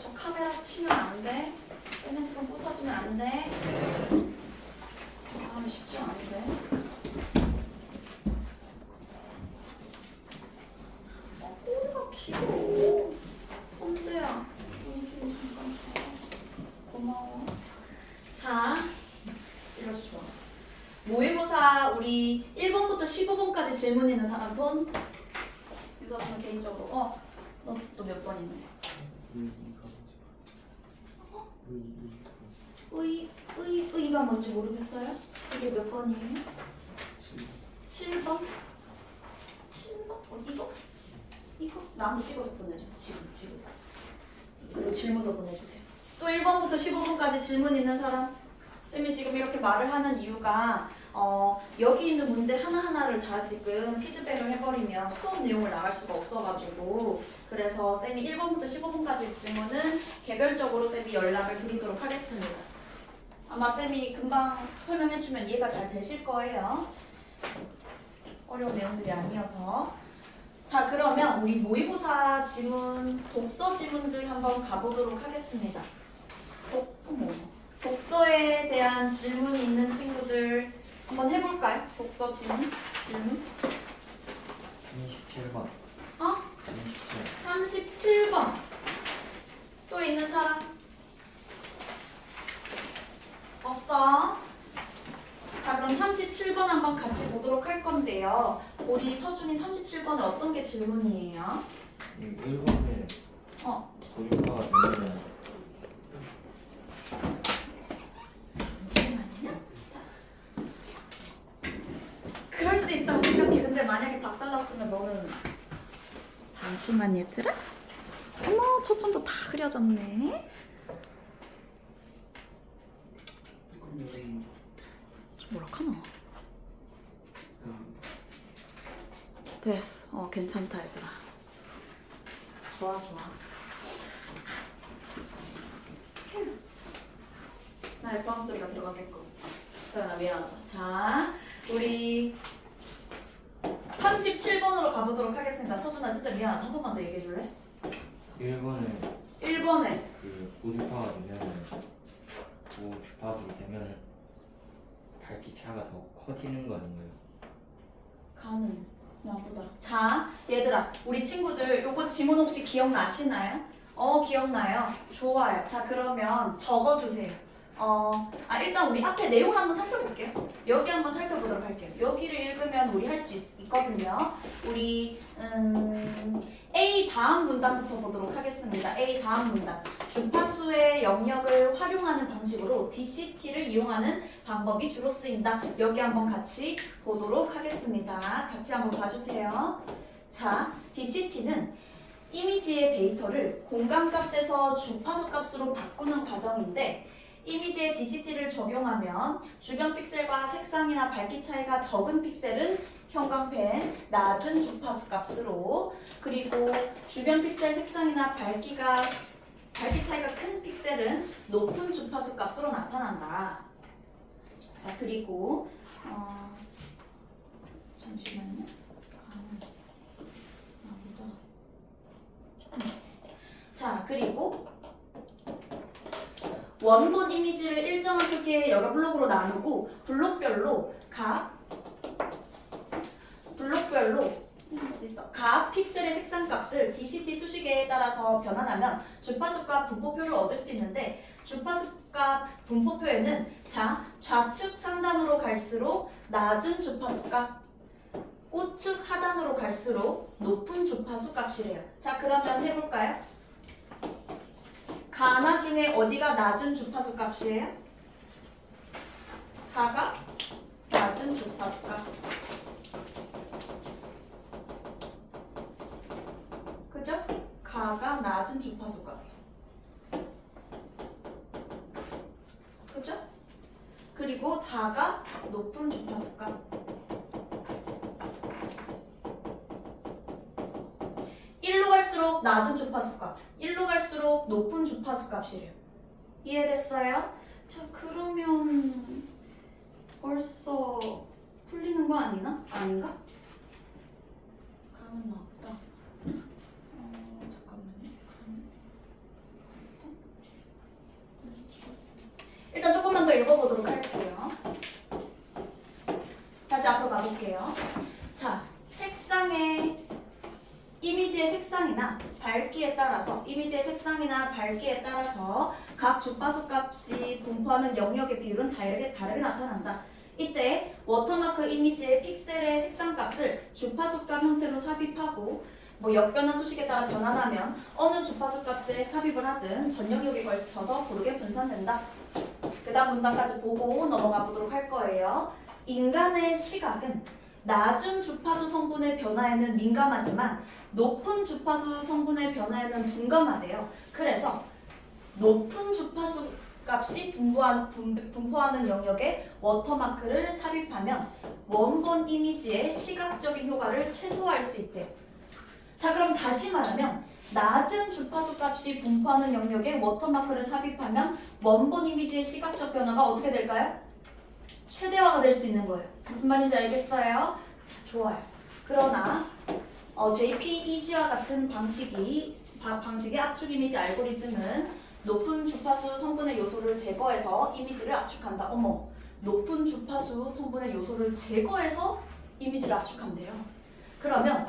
저 카메라 치면 안 돼. 핸드폰 부서지면 안 돼. 쉽지 않은데. 꼬리가 길어. 선재야. 좀 잠깐 봐. 고마워. 자, 일러줘. 좋아. 모의고사 우리 1번부터 15번까지 질문 있는 사람 손. 유서는 개인적으로. 너 또 몇 번인데? 의가 뭔지 모르겠어요? 이게 몇 번이에요? 7번? 7번? 이거? 나한테 찍어서 보내줘. 지금 찍어서. 그리고 질문도 보내주세요. 또 1번부터 15번까지 질문 있는 사람 쌤이 지금 이렇게 말을 하는 이유가 여기 있는 문제 하나하나를 다 지금 피드백을 해버리면 수업 내용을 나갈 수가 없어가지고 그래서 쌤이 1번부터 15번까지 질문은 개별적으로 쌤이 연락을 드리도록 하겠습니다. 아마 쌤이 금방 설명해주면 이해가 잘 되실 거예요. 어려운 내용들이 아니어서. 자, 그러면 우리 모의고사 지문, 독서 지문들 한번 가보도록 하겠습니다. 독서에 대한 질문이 있는 친구들 한번 해볼까요? 독서 질문? 37번. 어? 37. 37번. 또 있는 사람? 없어. 자, 그럼 37번 한번 같이 보도록 할 건데요. 우리 서준이 37번에 어떤 게 질문이에요? 1번에 고주파가 되면은 잠시만요. 자, 그럴 수 있다고 생각해. 근데 만약에 박살났으면 너는 잠시만 얘들아. 어머, 초점도 다 흐려졌네. 뭐라카노? 됐어. 괜찮다 얘들아. 좋아. 휴. 나 앨범 소리가 들어가겠고. 서연아 미안하다. 자, 우리 37번으로 가보도록 하겠습니다. 서준아 진짜 미안하다. 한 번만 더 얘기해 줄래? 1번에 그 고주파가 되면은 고주파수가 되면은 밝기 차가 더 커지는 거 아닌가요? 가는 나보다. 자, 얘들아, 우리 친구들 요거 지문 혹시 기억나시나요? 기억나요. 좋아요. 자, 그러면 적어주세요. 일단 우리 앞에 내용을 한번 살펴볼게요. 여기 한번 살펴보도록 할게요. 여기를 읽으면 우리 할 수 있거든요. 우리 A 다음 문단부터 보도록 하겠습니다. A 다음 문단. 주파수의 영역을 활용하는 방식으로 DCT를 이용하는 방법이 주로 쓰인다. 여기 한번 같이 보도록 하겠습니다. 같이 한번 봐주세요. 자, DCT는 이미지의 데이터를 공간값에서 주파수 값으로 바꾸는 과정인데 이미지에 DCT를 적용하면 주변 픽셀과 색상이나 밝기 차이가 적은 픽셀은 형광펜 낮은 주파수 값으로 그리고 주변 픽셀 색상이나 밝기 차이가 큰 픽셀은 높은 주파수 값으로 나타난다. 자, 그리고 잠시만요. 자, 그리고 원본 이미지를 일정한 크기의 여러 블록으로 나누고 블록별로 각 픽셀의 색상값을 DCT 수식에 따라서 변환하면 주파수값 분포표를 얻을 수 있는데 주파수값 분포표에는 좌측 상단으로 갈수록 낮은 주파수값 우측 하단으로 갈수록 높은 주파수값이래요. 자, 그러면 해볼까요? 가나 중에 어디가 낮은 주파수 값이에요? 가가 낮은 주파수 값. 그죠? 가가 낮은 주파수 값. 그죠? 그리고 다가 높은 주파수 값. 일로 갈수록 낮은 주파수 값, 1로 갈수록 높은 주파수 값이래요. 이해됐어요? 자, 그러면 벌써 풀리는 거 아니나? 아닌가? 가는 없다. 잠깐만요. 일단 조금만 더 읽어보도록 할게요. 다시 앞으로 가볼게요. 자, 이미지의 색상이나 밝기에 따라서 각 주파수 값이 분포하는 영역의 비율은 다르게 나타난다. 이때 워터마크 이미지의 픽셀의 색상 값을 주파수 값 형태로 삽입하고 역변화 수식에 따라 변환하면 어느 주파수 값에 삽입을 하든 전 영역에 걸쳐서 고르게 분산된다. 그 다음 문단까지 보고 넘어가 보도록 할 거예요. 인간의 시각은 낮은 주파수 성분의 변화에는 민감하지만 높은 주파수 성분의 변화에는 둔감하대요. 그래서 높은 주파수 값이 분포하는 영역에 워터마크를 삽입하면 원본 이미지의 시각적인 효과를 최소화할 수 있대요. 자, 그럼 다시 말하면 낮은 주파수 값이 분포하는 영역에 워터마크를 삽입하면 원본 이미지의 시각적 변화가 어떻게 될까요? 최대화가 될 수 있는 거예요. 무슨 말인지 알겠어요? 자, 좋아요. 그러나 JPEG와 같은 방식의 압축 이미지 알고리즘은 높은 주파수 성분의 요소를 제거해서 이미지를 압축한다. 어머, 높은 주파수 성분의 요소를 제거해서 이미지를 압축한대요. 그러면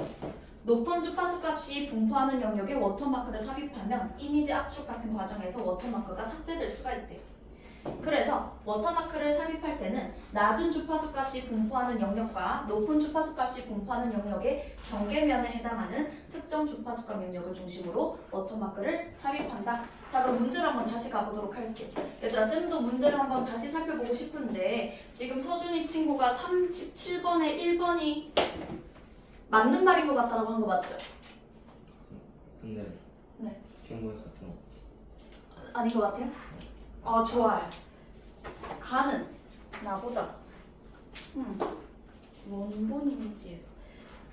높은 주파수 값이 분포하는 영역에 워터마크를 삽입하면 이미지 압축 같은 과정에서 워터마크가 삭제될 수가 있대요. 그래서 워터마크를 삽입할 때는 낮은 주파수 값이 분포하는 영역과 높은 주파수 값이 분포하는 영역의 경계면에 해당하는 특정 주파수값 영역을 중심으로 워터마크를 삽입한다. 자, 그럼 문제를 한번 다시 가보도록 할게요. 얘들아, 쌤도 문제를 한번 다시 살펴보고 싶은데 지금 서준이 친구가 37번에 1번이 맞는 말인 것 같다고 한 거 맞죠? 근데 네. 친구의 같은 거. 아닌 것 같아요? 좋아요. 가는 나보다 원본 이미지에서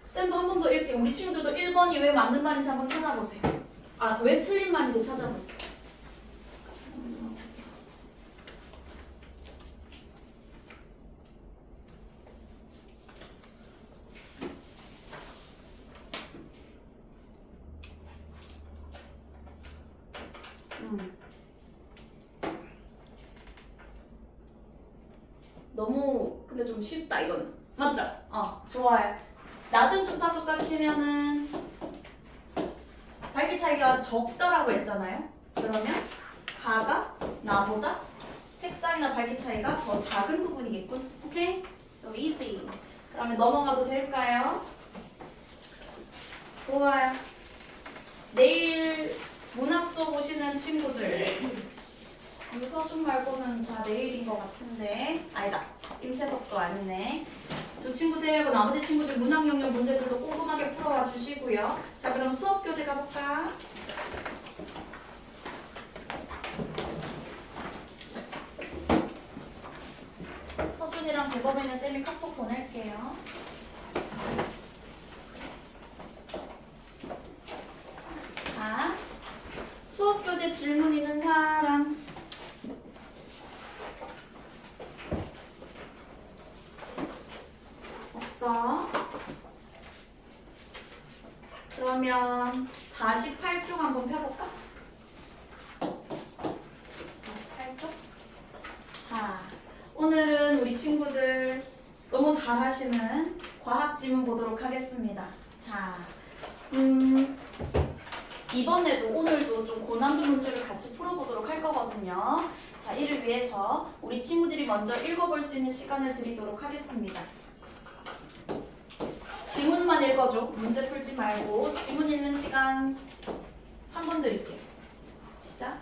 쌤도 한 번 더 읽게. 우리 친구들도 1번이 왜 맞는 말인지 한번 찾아보세요. 왜 틀린 말인지 찾아보세요. 너무 근데 좀 쉽다 이거는. 맞죠? 좋아요. 낮은 주파수 값이면은 밝기 차이가 적다라고 했잖아요. 그러면 가가 나보다 색상이나 밝기 차이가 더 작은 부분이겠군. 오케이? So easy. 그러면 넘어가도 될까요? 좋아요. 내일 문학 수업 오시는 친구들 유서준 말고는 다 내일인 것 같은데 아니다. 임태석도 아니네. 두 친구 제외하고 나머지 친구들 문학 영역 문제들도 꼼꼼하게 풀어와 주시고요. 자, 그럼 수업 교재 가볼까? 서준이랑 재범이는 쌤이 카톡 보낼게요. 자, 수업 교재 질문 있는 사람? 없어. 그러면 48쪽 한번 펴볼까? 48쪽? 자, 오늘은 우리 친구들 너무 잘하시는 과학 지문 보도록 하겠습니다. 자, 이번에도 오늘도 좀 고난도 문제를 같이 풀어보도록 할 거거든요. 자, 이를 위해서 우리 친구들이 먼저 읽어볼 수 있는 시간을 드리도록 하겠습니다. 지문만 읽어줘. 문제 풀지 말고 지문 읽는 시간 3분 드릴게요. 시작.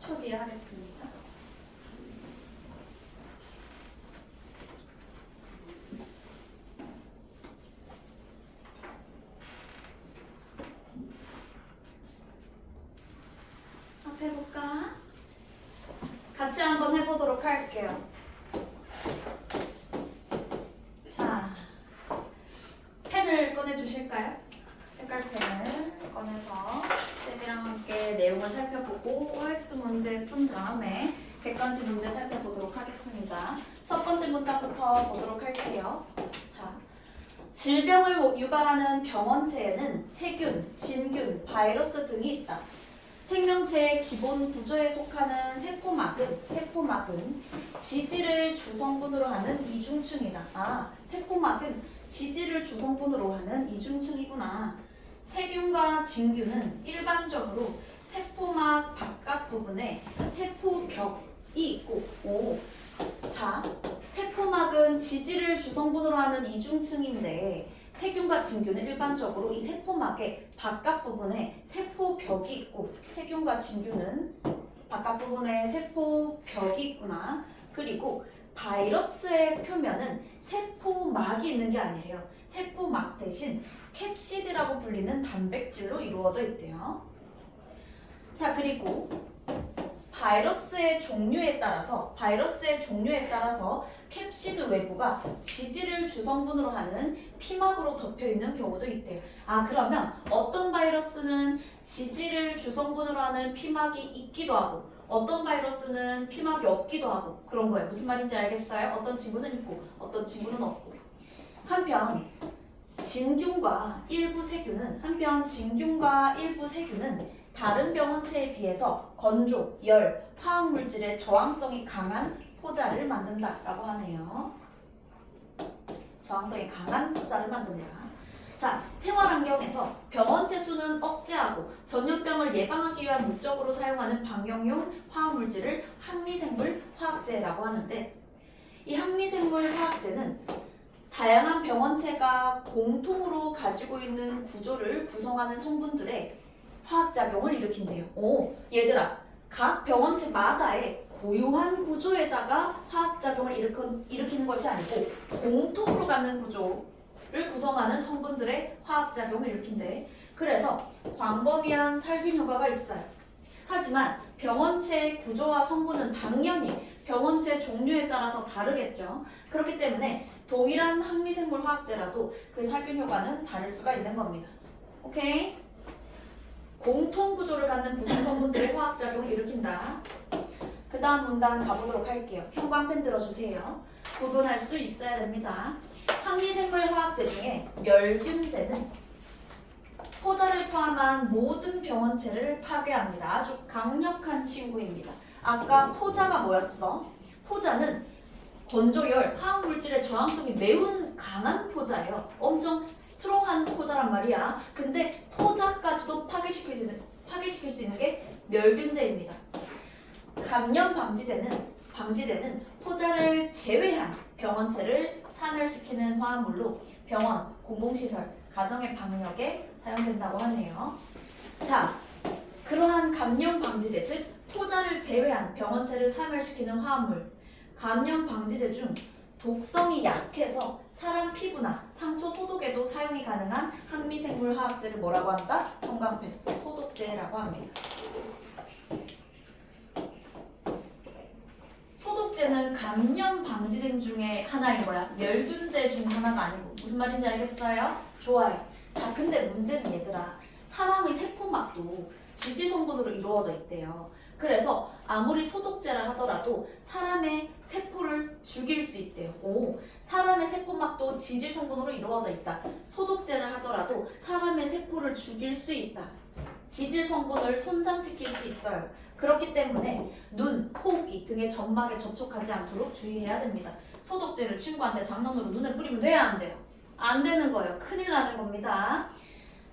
초 뒤에 하겠습니다. 앞에 볼까? 같이 한번 해보도록 할게요. 자, 펜을 꺼내주실까요? 색깔펜을 꺼내서 쌤이랑 함께 내용을 살펴보고 OX 문제 푼 다음에 객관식 문제 살펴보도록 하겠습니다. 첫 번째 문답부터 보도록 할게요. 자, 질병을 유발하는 병원체에는 세균, 진균, 바이러스 등이 있다. 생명체의 기본 구조에 속하는 세포막은 지질을 주성분으로 하는 이중층이다. 아, 세포막은 지질을 주성분으로 하는 이중층이구나. 세균과 진균은 일반적으로 세포막 바깥 부분에 세포벽이 있고, 자, 세포막은 지질을 주성분으로 하는 이중층인데 세균과 진균은 일반적으로 이 세포막의 바깥 부분에 세포벽이 있고, 세균과 진균은 바깥 부분에 세포벽이 있구나. 그리고 바이러스의 표면은 세포막이 있는 게 아니래요. 세포막 대신 캡시드라고 불리는 단백질로 이루어져 있대요. 자, 그리고 바이러스의 종류에 따라서 캡시드 외부가 지질을 주성분으로 하는 피막으로 덮여 있는 경우도 있대요. 아, 그러면 어떤 바이러스는 지질을 주성분으로 하는 피막이 있기도 하고 어떤 바이러스는 피막이 없기도 하고 그런 거예요. 무슨 말인지 알겠어요? 어떤 친구는 있고 어떤 친구는 없고. 한편 진균과 일부 세균은 다른 병원체에 비해서 건조, 열, 화학물질의 저항성이 강한 포자를 만든다라고 하네요. 저항성이 강한 포자를 만든다. 자, 생활환경에서 병원체 수는 억제하고 전염병을 예방하기 위한 목적으로 사용하는 방역용 화학물질을 항미생물 화학제라고 하는데, 이 항미생물 화학제는 다양한 병원체가 공통으로 가지고 있는 구조를 구성하는 성분들의 화학작용을 일으킨대요. 오, 얘들아, 각 병원체마다의 고유한 구조에다가 화학작용을 일으키는 것이 아니고 공통으로 갖는 구조를 구성하는 성분들의 화학작용을 일으킨대. 그래서 광범위한 살균 효과가 있어요. 하지만 병원체의 구조와 성분은 당연히 병원체 종류에 따라서 다르겠죠. 그렇기 때문에 동일한 항미생물 화학제라도 그 살균 효과는 다를 수가 있는 겁니다. 오케이? 공통 구조를 갖는 구성 성분들의 화학작용을 일으킨다. 그 다음 문단 가보도록 할게요. 형광펜 들어주세요. 구분할 수 있어야 됩니다. 항미생물 화학제 중에 멸균제는 포자를 포함한 모든 병원체를 파괴합니다. 아주 강력한 친구입니다. 아까 포자가 뭐였어? 포자는 건조열, 화학물질의 저항성이 매우 강한 포자예요. 엄청 스트롱한 포자란 말이야. 근데 포자까지도 파괴시킬 수 있는 게 멸균제입니다. 감염 방지제는 포자를 제외한 병원체를 사멸시키는 화합물로 병원, 공공시설, 가정의 방역에 사용된다고 하네요. 자, 그러한 감염 방지제, 즉 포자를 제외한 병원체를 사멸시키는 화합물, 감염 방지제 중 독성이 약해서 사람 피부나 상처 소독에도 사용이 가능한 항미생물 화학제를 뭐라고 한다? 형광펜, 소독제라고 합니다. 소독제는 감염 방지제 중에 하나인 거야. 멸균제 중 하나가 아니고. 무슨 말인지 알겠어요? 좋아요. 자, 근데 문제는 얘들아, 사람의 세포막도 지질 성분으로 이루어져 있대요. 그래서 아무리 소독제라 하더라도 사람의 세포를 죽일 수 있대요. 오, 사람의 세포막도 지질 성분으로 이루어져 있다. 소독제라 하더라도 사람의 세포를 죽일 수 있다. 지질 성분을 손상시킬 수 있어요. 그렇기 때문에 눈, 호흡기 등의 점막에 접촉하지 않도록 주의해야 됩니다. 소독제를 친구한테 장난으로 눈에 뿌리면 돼요, 안 돼요? 안 되는 거예요. 큰일 나는 겁니다.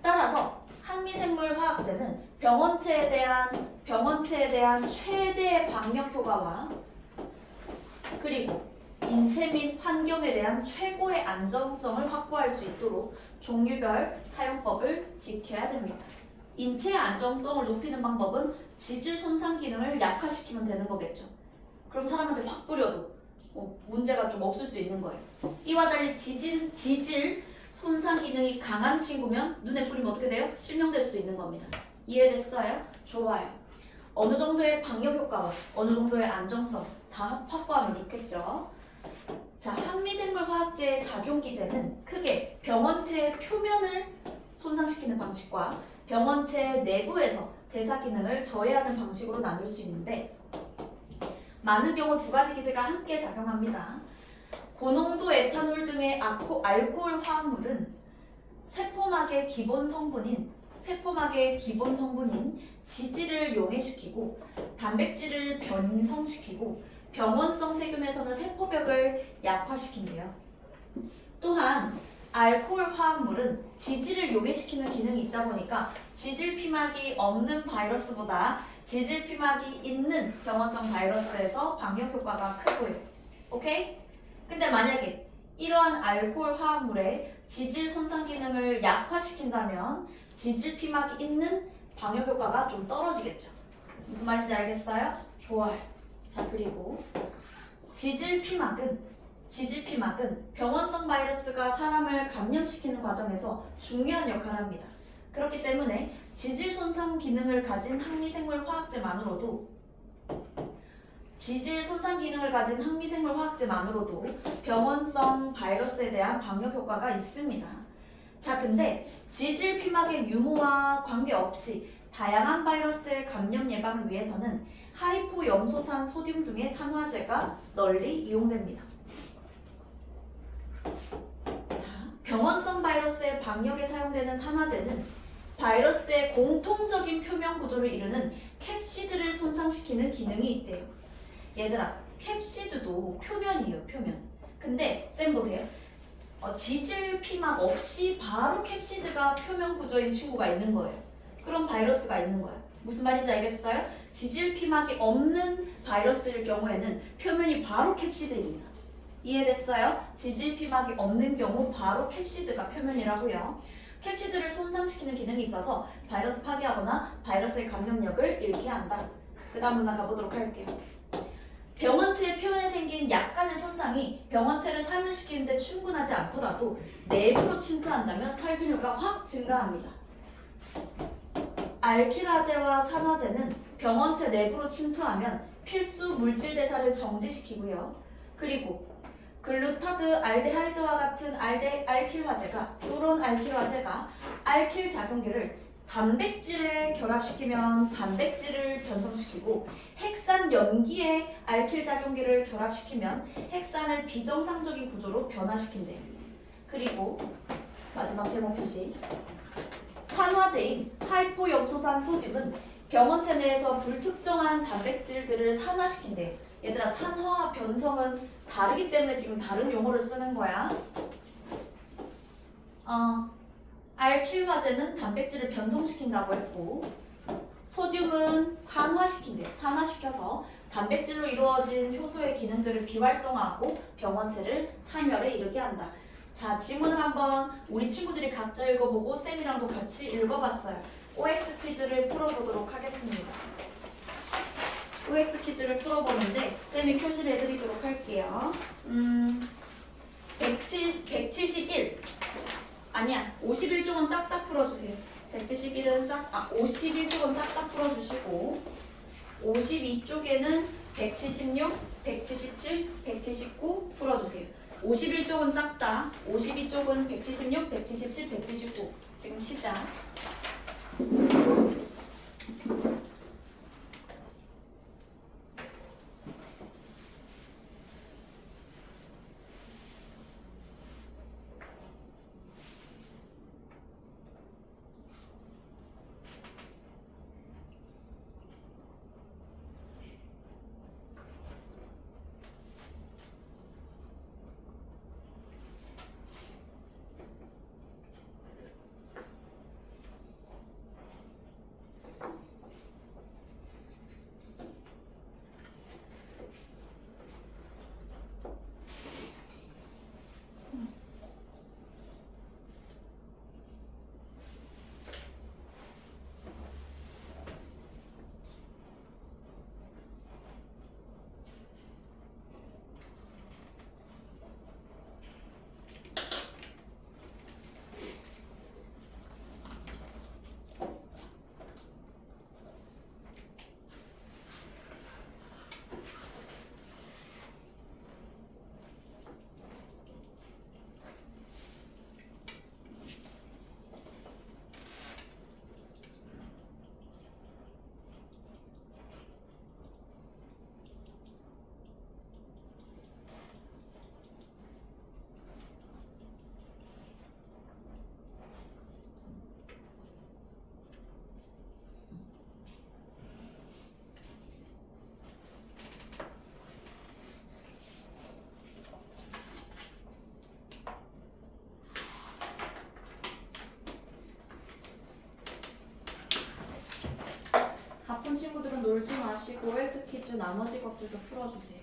따라서 항미생물 화학제는 병원체에 대한 최대 방역 효과와 그리고 인체 및 환경에 대한 최고의 안정성을 확보할 수 있도록 종류별 사용법을 지켜야 됩니다. 인체의 안정성을 높이는 방법은 지질 손상 기능을 약화시키면 되는 거겠죠. 그럼 사람한테 확 뿌려도 문제가 좀 없을 수 있는 거예요. 이와 달리 지질 손상 기능이 강한 친구면 눈에 뿌리면 어떻게 돼요? 실명될 수 있는 겁니다. 이해됐어요? 좋아요. 어느 정도의 방역 효과와 어느 정도의 안정성 다 확보하면 좋겠죠. 자, 항미생물화학제의 작용 기제는 크게 병원체의 표면을 손상시키는 방식과 병원체 내부에서 대사 기능을 저해하는 방식으로 나눌 수 있는데 많은 경우 두 가지 기제가 함께 작용합니다. 고농도 에탄올 등의 알코올 화합물은 세포막의 기본 성분인 지질을 용해시키고 단백질을 변성시키고 병원성 세균에서는 세포벽을 약화시킨대요. 또한 알코올 화합물은 지질을 용해시키는 기능이 있다 보니까 지질 피막이 없는 바이러스보다 지질 피막이 있는 병원성 바이러스에서 방역 효과가 크고요. 오케이? 근데 만약에 이러한 알코올 화합물의 지질 손상 기능을 약화시킨다면 지질 피막이 있는 방역 효과가 좀 떨어지겠죠. 무슨 말인지 알겠어요? 좋아요. 자, 그리고 지질 피막은 병원성 바이러스가 사람을 감염시키는 과정에서 중요한 역할을 합니다. 그렇기 때문에 지질 손상 기능을 가진 항미생물 화학제만으로도 병원성 바이러스에 대한 방역 효과가 있습니다. 자, 근데 지질 피막의 유무와 관계없이 다양한 바이러스의 감염 예방을 위해서는 하이포염소산 소듐 등의 산화제가 널리 이용됩니다. 자, 병원성 바이러스의 방역에 사용되는 산화제는 바이러스의 공통적인 표면 구조를 이루는 캡시드를 손상시키는 기능이 있대요. 얘들아, 캡시드도 표면이에요, 표면. 근데 쌤 보세요. 지질 피막 없이 바로 캡시드가 표면 구조인 친구가 있는 거예요. 그런 바이러스가 있는 거예요. 무슨 말인지 알겠어요? 지질 피막이 없는 바이러스일 경우에는 표면이 바로 캡시드입니다. 이해됐어요? 지질 피막이 없는 경우 바로 캡시드가 표면이라고요. 캡시드를 손상시키는 기능이 있어서 바이러스 파괴하거나 바이러스의 감염력을 잃게 한다. 그 다음 문항 가보도록 할게요. 병원체 표면에 생긴 약간의 손상이 병원체를 살균시키는데 충분하지 않더라도 내부로 침투한다면 살균율가 확 증가합니다. 알킬화제와 산화제는 병원체 내부로 침투하면 필수 물질 대사를 정지시키고요. 그리고 글루타드 알데하이드와 같은 이런 알킬화제가 알킬 작용기를 단백질에 결합시키면 단백질을 변성시키고 핵산 염기에 알킬 작용기를 결합시키면 핵산을 비정상적인 구조로 변화시킨대요. 그리고 마지막 제목 표시. 산화제인 하이포염소산 소듐은 병원체 내에서 불특정한 단백질들을 산화시킨대요. 얘들아, 산화와 변성은 다르기 때문에 지금 다른 용어를 쓰는 거야. 알킬화제는 단백질을 변성시킨다고 했고 소듐은 산화시킨대요. 산화시켜서 단백질로 이루어진 효소의 기능들을 비활성화하고 병원체를 사멸에 이르게 한다. 자, 지문을 한번 우리 친구들이 각자 읽어보고 쌤이랑도 같이 읽어봤어요. OX 퀴즈를 풀어보도록 하겠습니다. OX 퀴즈를 풀어보는데 쌤이 표시를 해드리도록 할게요. 171 아니야, 51쪽은 싹 다 풀어주세요. 51쪽은 싹 다 풀어주시고 52쪽에는 176, 177, 179 풀어주세요. 51쪽은 싹 다, 52쪽은 176, 177, 179. 지금 시작. 놀지 마시고 OX 퀴즈 나머지 것들도 풀어주세요.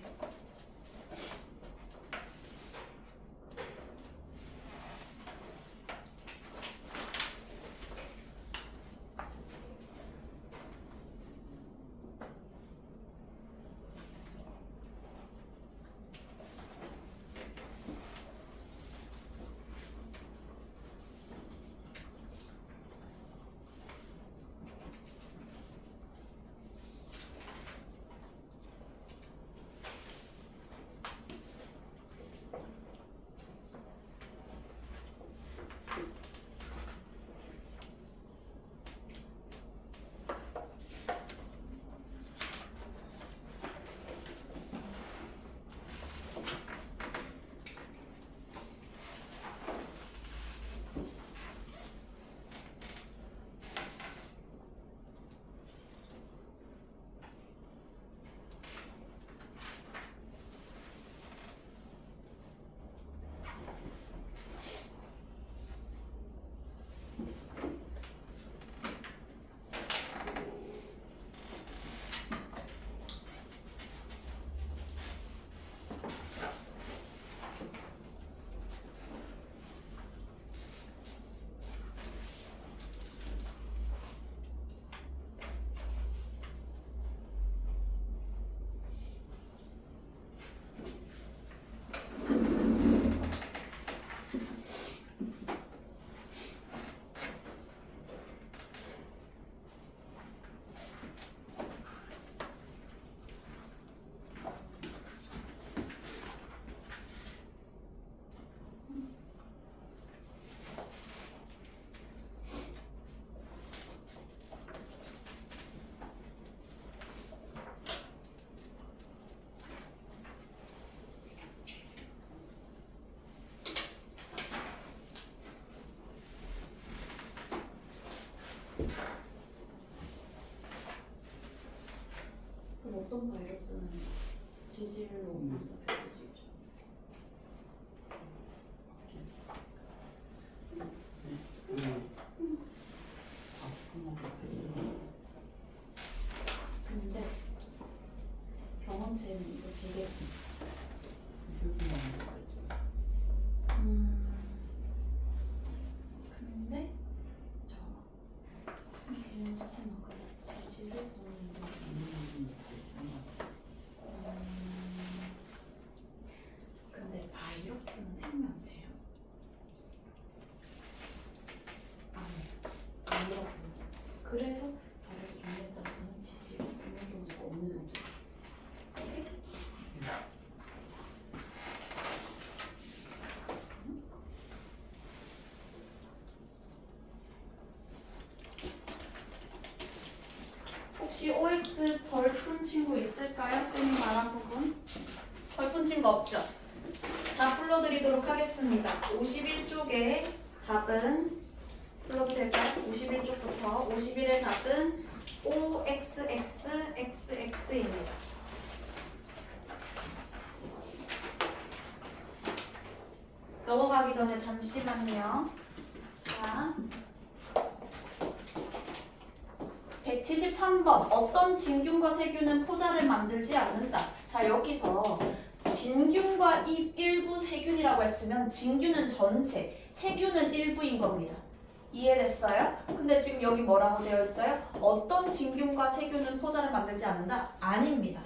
그럼 어떤 바이러스는 지질로 답답해질 수 있죠? 근데 병원체는 이거 3개 있어. 근데 잠깐만. 지질을 근데 바이러스는 생명체예요? 아니에요. 그래서 바이러스 종류에 따라서는 지질 있는 경우가 없는 경우도 있어요. 오케이? 혹시 OX 덜 푼 친구 있을까요? 쌤이 말한 부분? 덜 푼 친구 없죠? 다 불러드리도록 하겠습니다. 51쪽에 답은 불러도 될까요? 51쪽부터 51의 답은 OXXXX입니다. 넘어가기 전에 잠시만요. 자, 173번 어떤 진균과 세균은 포자를 만들지 않는다. 자, 여기서 진균과 일부 세균이라고 했으면 진균은 전체, 세균은 일부인 겁니다. 이해됐어요? 근데 지금 여기 뭐라고 되어 있어요? 어떤 진균과 세균은 포자를 만들지 않는다? 아닙니다.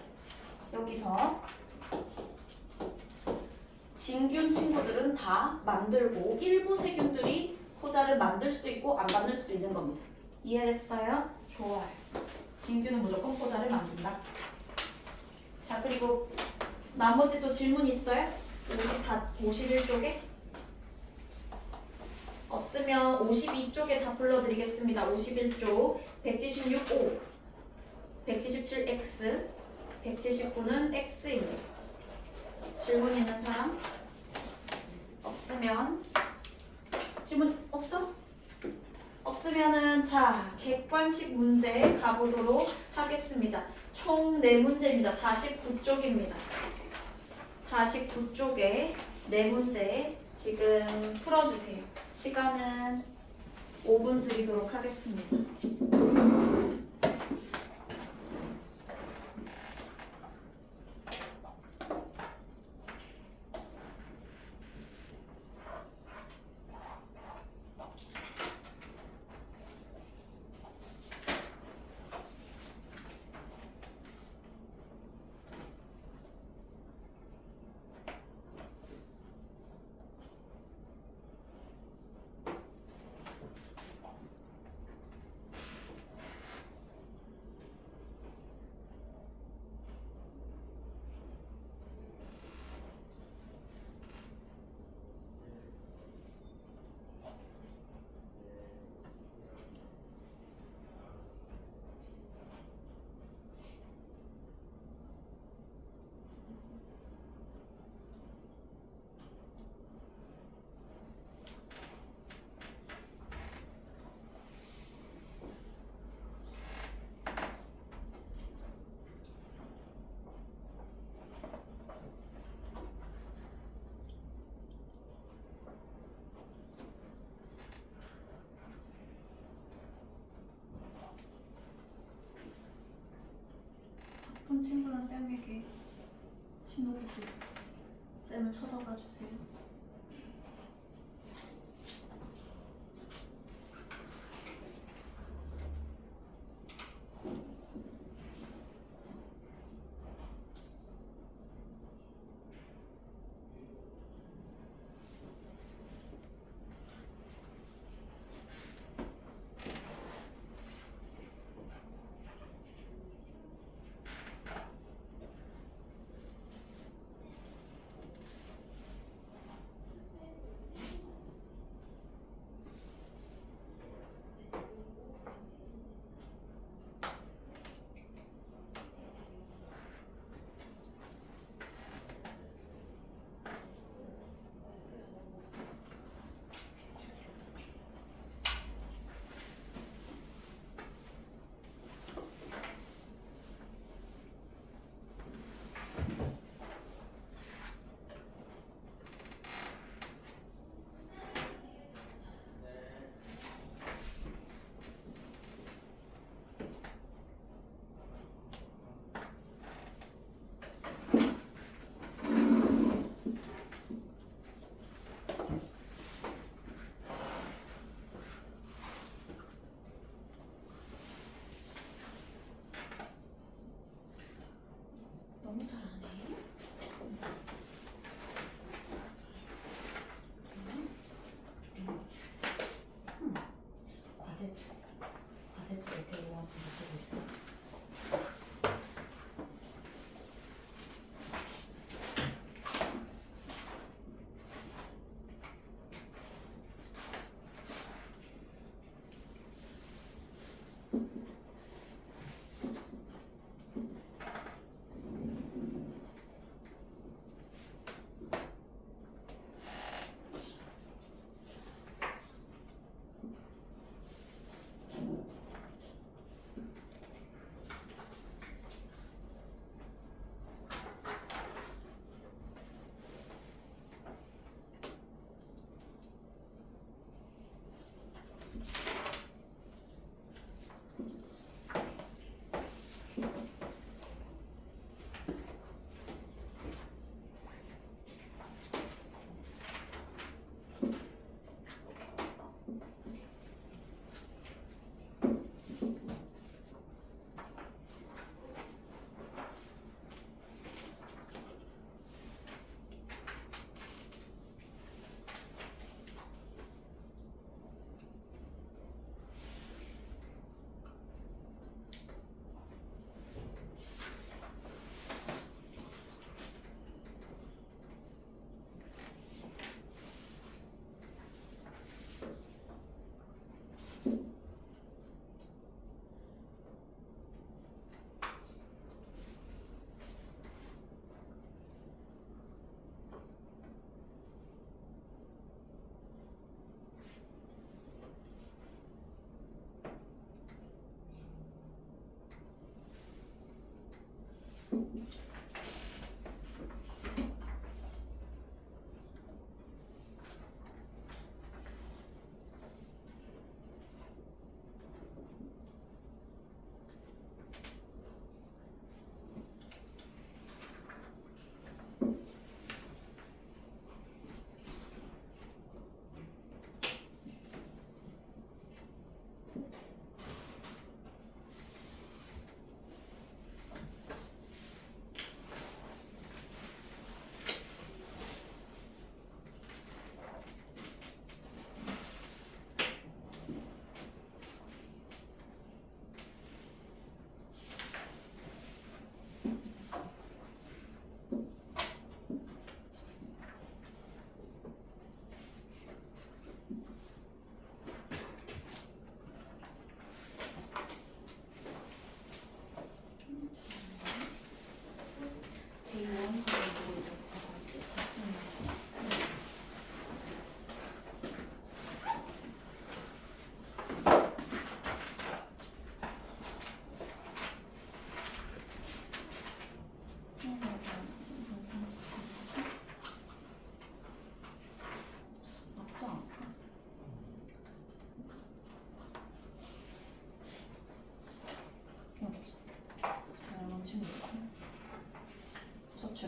여기서 진균 친구들은 다 만들고 일부 세균들이 포자를 만들 수도 있고 안 만들 수도 있는 겁니다. 이해됐어요? 좋아요. 진균은 무조건 포자를 만든다. 자, 그리고 나머지 또 질문 있어요? 51쪽에? 없으면 52쪽에 다 불러드리겠습니다. 51쪽 176 O, 177 X, 179는 X입니다. 질문 있는 사람? 없으면 질문 없어? 없으면은 자, 객관식 문제 가보도록 하겠습니다. 총 4문제입니다. 49쪽입니다. 49쪽에 4문제 지금 풀어주세요. 시간은 5분 드리도록 하겠습니다. 하는 친구는 쌤에게 신호를 주세요. 쌤을 쳐다봐 주세요. 너무 잘하네. 과제책 대로한 분들도 있어.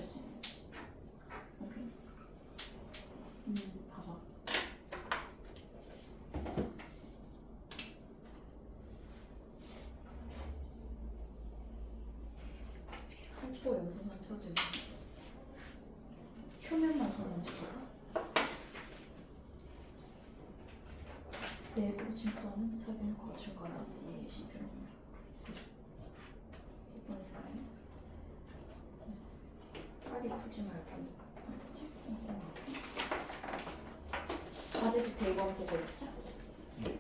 표시할 수 있는 거지. 오케이. 봐봐. 한쪽 염소선 쳐주고 표면만 손상시켜봐. 내부 침투하는 사비를 거칠 거라지 예시 들어오면 이번에 빨리 풀지 말고 뭐지? 과제집 대본 보고 있자. 네.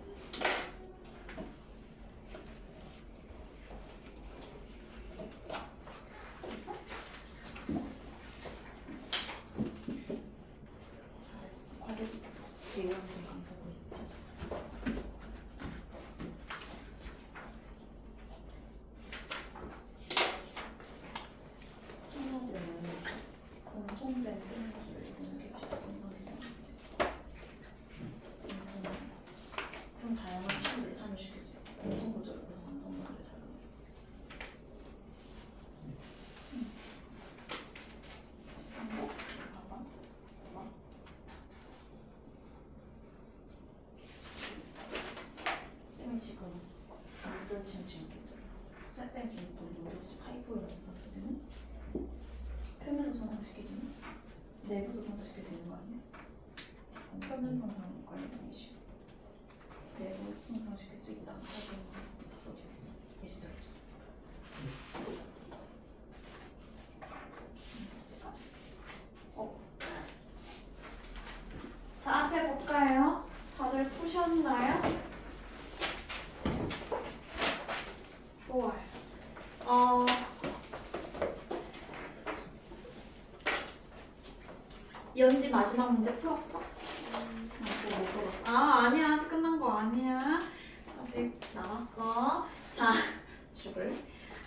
됐어? 잘했어. 과제집 대본 잠깐 보고 있자. 공통된 표현을 읽는 게 정상이다. 좀 다양한 친구들이 참여시킬 수 있어. 공통 구조를 구성 완성도를 잘 봐봐. 쌤이 지금 무료층 친구들, 쌤 중도 무료층 하이포이러스 선생님은 표면도 손상시키지만 내부도 손상시킬 수 있는 거 아니야? 표면 손상 관련된 이슈. 내부 손상시킬 수 있다. 사금 소리 예시 들었죠. 알았어. 자, 앞에 볼까요? 다들 푸셨나요? 좋아요. 연지 마지막 문제 풀었어? 못 풀었어. 아니야. 아직 끝난 거 아니야. 아직 남았어. 자, 죽을.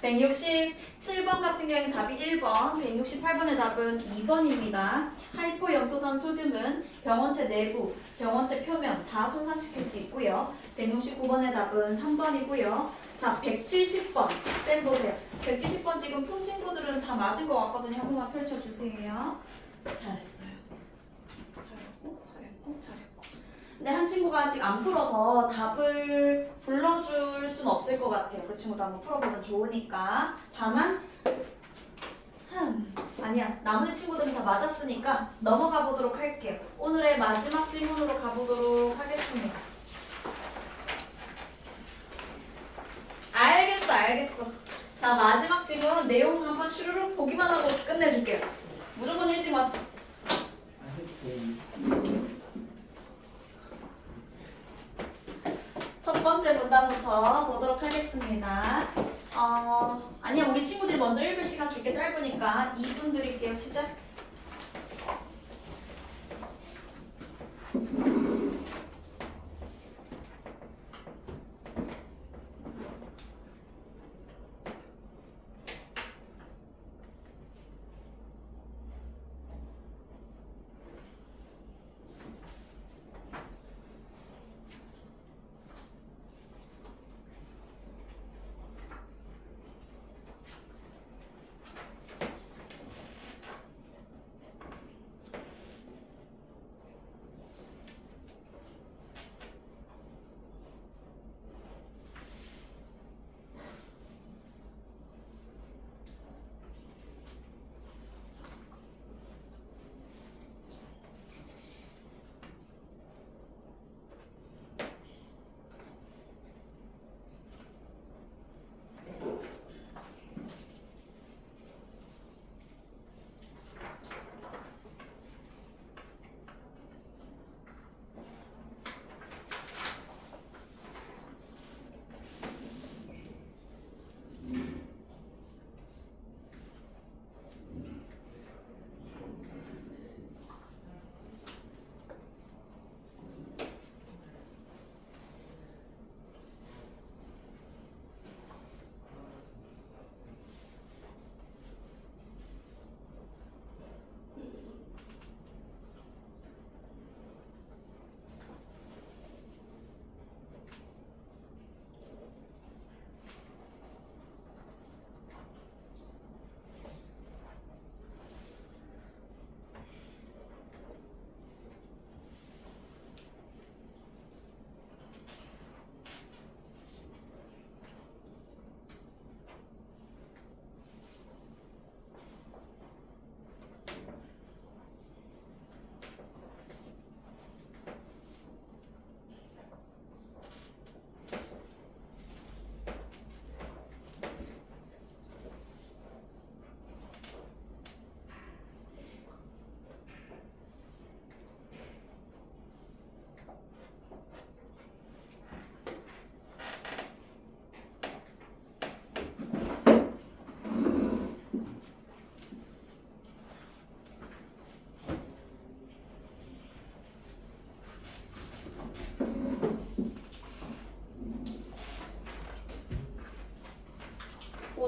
167번 같은 경우에 답이 1번, 168번의 답은 2번입니다. 하이포 염소산 소듐은 병원체 내부, 병원체 표면 다 손상시킬 수 있고요. 169번의 답은 3번이고요. 자, 170번. 쌤 보세요. 170번 지금 푼 친구들은 다 맞은 것 같거든요. 한 번만 펼쳐주세요. 잘했어요. 잘했고. 근데 한 친구가 아직 안 풀어서 답을 불러줄 순 없을 것 같아요. 그 친구도 한번 풀어보면 좋으니까. 다만 아니야. 나머지 친구들은 다 맞았으니까 넘어가 보도록 할게요. 오늘의 마지막 질문으로 가보도록 하겠습니다. 알겠어. 자, 마지막 질문 내용 한번 슈르륵 보기만 하고 끝내줄게요. 무조건 읽지 마. 첫 번째 문단부터 보도록 하겠습니다. 아니야, 우리 친구들이 먼저 읽을 시간 줄게. 짧으니까 2분 드릴게요. 시작.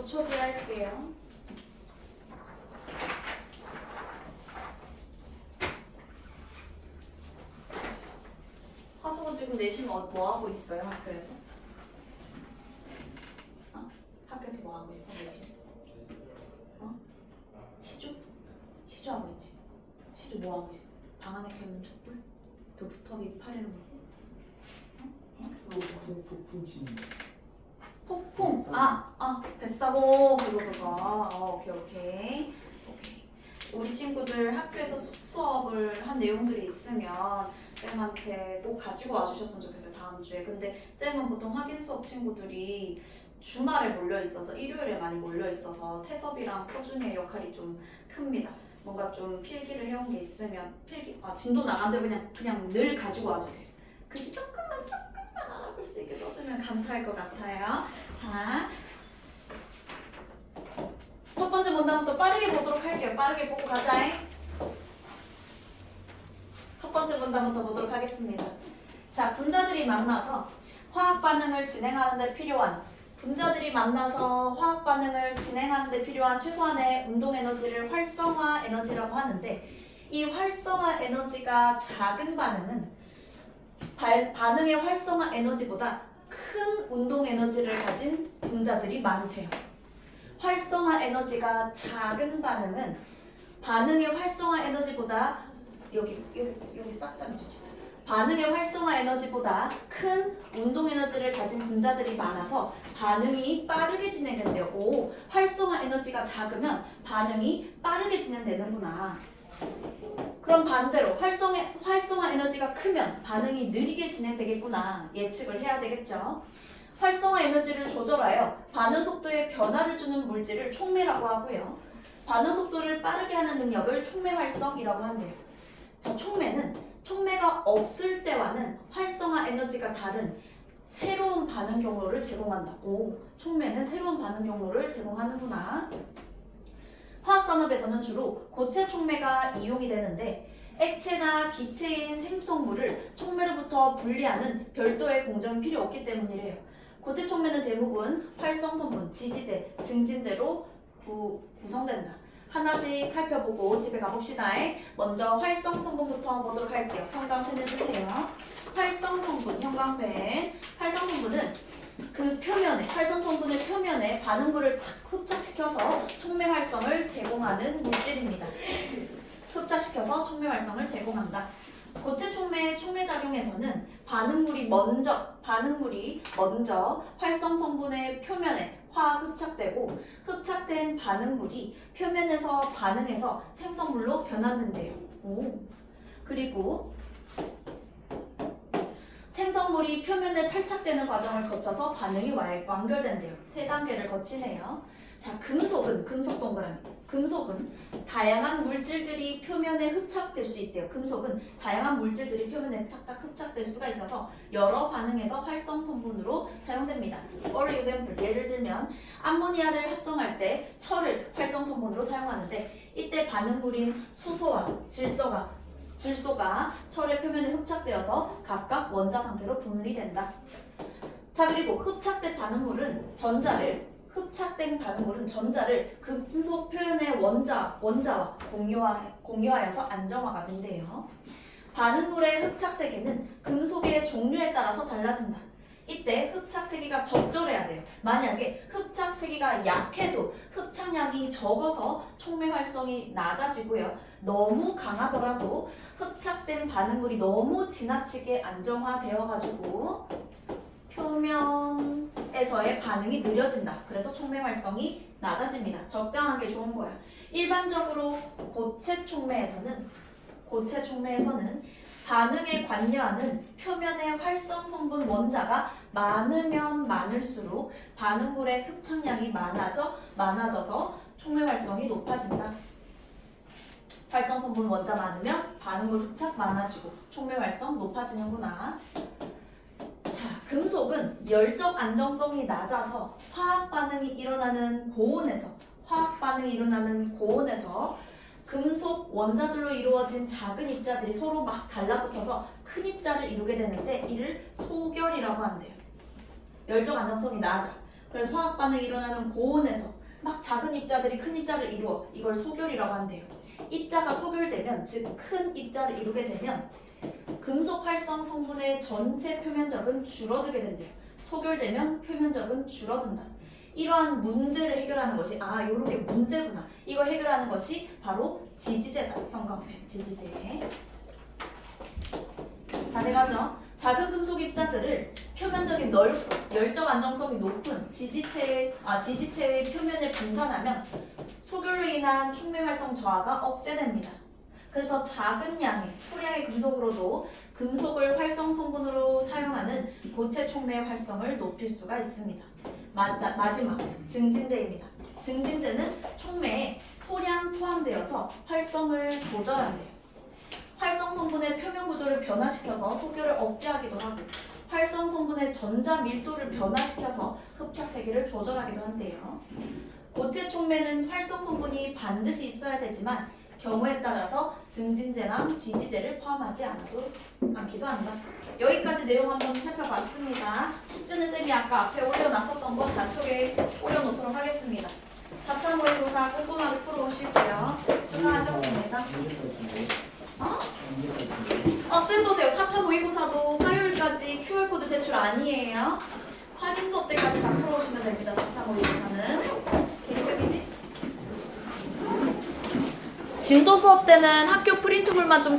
붙여드릴게요. 하수구 지금 내신 뭐 하고 있어요 학교에서? 학교에서 뭐 하고 있어 내신? 시조? 시조 하고 있지. 시조 뭐 하고 있어? 방 안에 켜는 촛불? 두부터비 파리는 거? 푹푹 치는 폭풍. 뱃사공 그거. 오케이. 우리 친구들 학교에서 수업을 한 내용들이 있으면 쌤한테 꼭 가지고 와주셨으면 좋겠어요 다음 주에. 근데 쌤은 보통 확인 수업 친구들이 주말에 몰려 있어서 일요일에 많이 몰려 있어서 태섭이랑 서준이의 역할이 좀 큽니다. 뭔가 좀 필기를 해온 게 있으면 진도 나간데 그냥 늘 가지고 와주세요. 글씨 조금만 알아볼 수 있게 써주면 감사할 것 같아요. 자, 첫 번째 문단부터 빠르게 보도록 할게요. 빠르게 보고 가자. 첫 번째 문단부터 보도록 하겠습니다. 자, 분자들이 만나서 화학 반응을 진행하는 데 필요한 최소한의 운동 에너지를 활성화 에너지라고 하는데, 이 활성화 에너지가 작은 반응은 반응의 활성화 에너지보다 큰 운동 에너지를 가진 분자들이 많대요. 활성화 에너지가 작은 반응은 반응의 활성화 에너지보다 여기 싹 다 밑줄치자. 반응의 활성화 에너지보다 큰 운동 에너지를 가진 분자들이 많아서 반응이 빠르게 진행된대요. 활성화 에너지가 작으면 반응이 빠르게 진행되는구나. 그럼 반대로 활성화 에너지가 크면 반응이 느리게 진행되겠구나. 예측을 해야 되겠죠. 활성화 에너지를 조절하여 반응 속도에 변화를 주는 물질을 촉매라고 하고요. 반응 속도를 빠르게 하는 능력을 촉매 활성이라고 한대요. 자, 촉매가 없을 때와는 활성화 에너지가 다른 새로운 반응 경로를 제공한다. 촉매는 새로운 반응 경로를 제공하는구나. 화학산업에서는 주로 고체 촉매가 이용이 되는데, 액체나 기체인 생성물을 촉매로부터 분리하는 별도의 공정이 필요 없기 때문이래요. 고체 촉매는 대부분 활성성분, 지지제, 증진제로 구성된다. 하나씩 살펴보고 집에 가봅시다. 먼저 활성성분부터 보도록 할게요. 형광펜 해주세요. 활성성분, 형광펜. 활성성분은 활성성분의 표면에 반응물을 흡착시켜서 촉매 활성을 제공하는 물질입니다. 흡착시켜서 촉매 활성을 제공한다. 고체 촉매 작용에서는 반응물이 먼저 활성성분의 표면에 화학 흡착되고, 흡착된 반응물이 표면에서 반응해서 생성물로 변환된대요. 그리고 생성물이 표면에 탈착되는 과정을 거쳐서 반응이 완결된대요. 3단계를 거치네요. 자, 금속 동그라미. 금속은 다양한 물질들이 표면에 흡착될 수 있대요. 금속은 다양한 물질들이 표면에 탁탁 흡착될 수가 있어서 여러 반응에서 활성성분으로 사용됩니다. For example, 예를 들면 암모니아를 합성할 때 철을 활성성분으로 사용하는데, 이때 반응물인 수소와 질소가 철의 표면에 흡착되어서 각각 원자 상태로 분리된다. 자, 그리고 흡착된 전자를 금속 표현의 원자와 공유하여서 안정화가 된대요. 반응물의 흡착 세기는 금속의 종류에 따라서 달라진다. 이때 흡착 세기가 적절해야 돼요. 만약에 흡착 세기가 약해도 흡착량이 적어서 촉매 활성이 낮아지고요. 너무 강하더라도 흡착된 반응물이 너무 지나치게 안정화되어가지고 표면에서의 반응이 느려진다. 그래서 촉매 활성이 낮아집니다. 적당하게 좋은 거야. 일반적으로 고체 촉매에서는 반응에 관여하는 표면의 활성 성분 원자가 많으면 많을수록 반응물의 흡착량이 많아져서 촉매 활성이 높아진다. 활성 성분 원자 많으면 반응물 흡착 많아지고 촉매 활성 높아지는구나. 자, 금속은 열적 안정성이 낮아서 화학 반응이 일어나는 고온에서 금속 원자들로 이루어진 작은 입자들이 서로 막 달라붙어서 큰 입자를 이루게 되는데, 이를 소결이라고 한대요. 열적 안정성이 낮아. 그래서 화학 반응이 일어나는 고온에서 막 작은 입자들이 큰 입자를 이루어 이걸 소결이라고 한대요. 입자가 소결되면 즉 큰 입자를 이루게 되면 금속 활성 성분의 전체 표면적은 줄어들게 된대요. 소결되면 표면적은 줄어든다. 이러한 문제를 해결하는 것이 요렇게 문제구나. 이걸 해결하는 것이 바로 지지제다. 형광펜 지지제. 다 돼가죠? 작은 금속 입자들을 표면적인 넓고 열적 안정성이 높은 지지체의 표면에 분산하면 소결로 인한 촉매 활성 저하가 억제됩니다. 그래서 작은 양의 소량의 금속으로도 금속을 활성 성분으로 사용하는 고체 촉매 활성을 높일 수가 있습니다. 마지막 증진제입니다. 증진제는 촉매에 소량 포함되어서 활성을 조절한대요. 활성 성분의 표면 구조를 변화시켜서 소결을 억제하기도 하고 활성 성분의 전자 밀도를 변화시켜서 흡착 세기를 조절하기도 한대요. 고체 촉매는 활성 성분이 반드시 있어야 되지만 경우에 따라서 증진제랑 지지제를 포함하지 않기도 한다. 여기까지 내용 한번 살펴봤습니다. 숙제는 쌤이 아까 앞에 올려놨었던 거 단톡에 올려놓도록 하겠습니다. 4차 모의고사 꼼꼼하게 풀어오시고요. 수고하셨습니다. 쌤 보세요. 4차 모의고사도 화요일까지 QR코드 제출 아니에요. 확인 수업 때까지 다 풀어오시면 됩니다. 4차 모의고사는. 계획이지? 진도 수업 때는 학교 프린트물만 좀 잘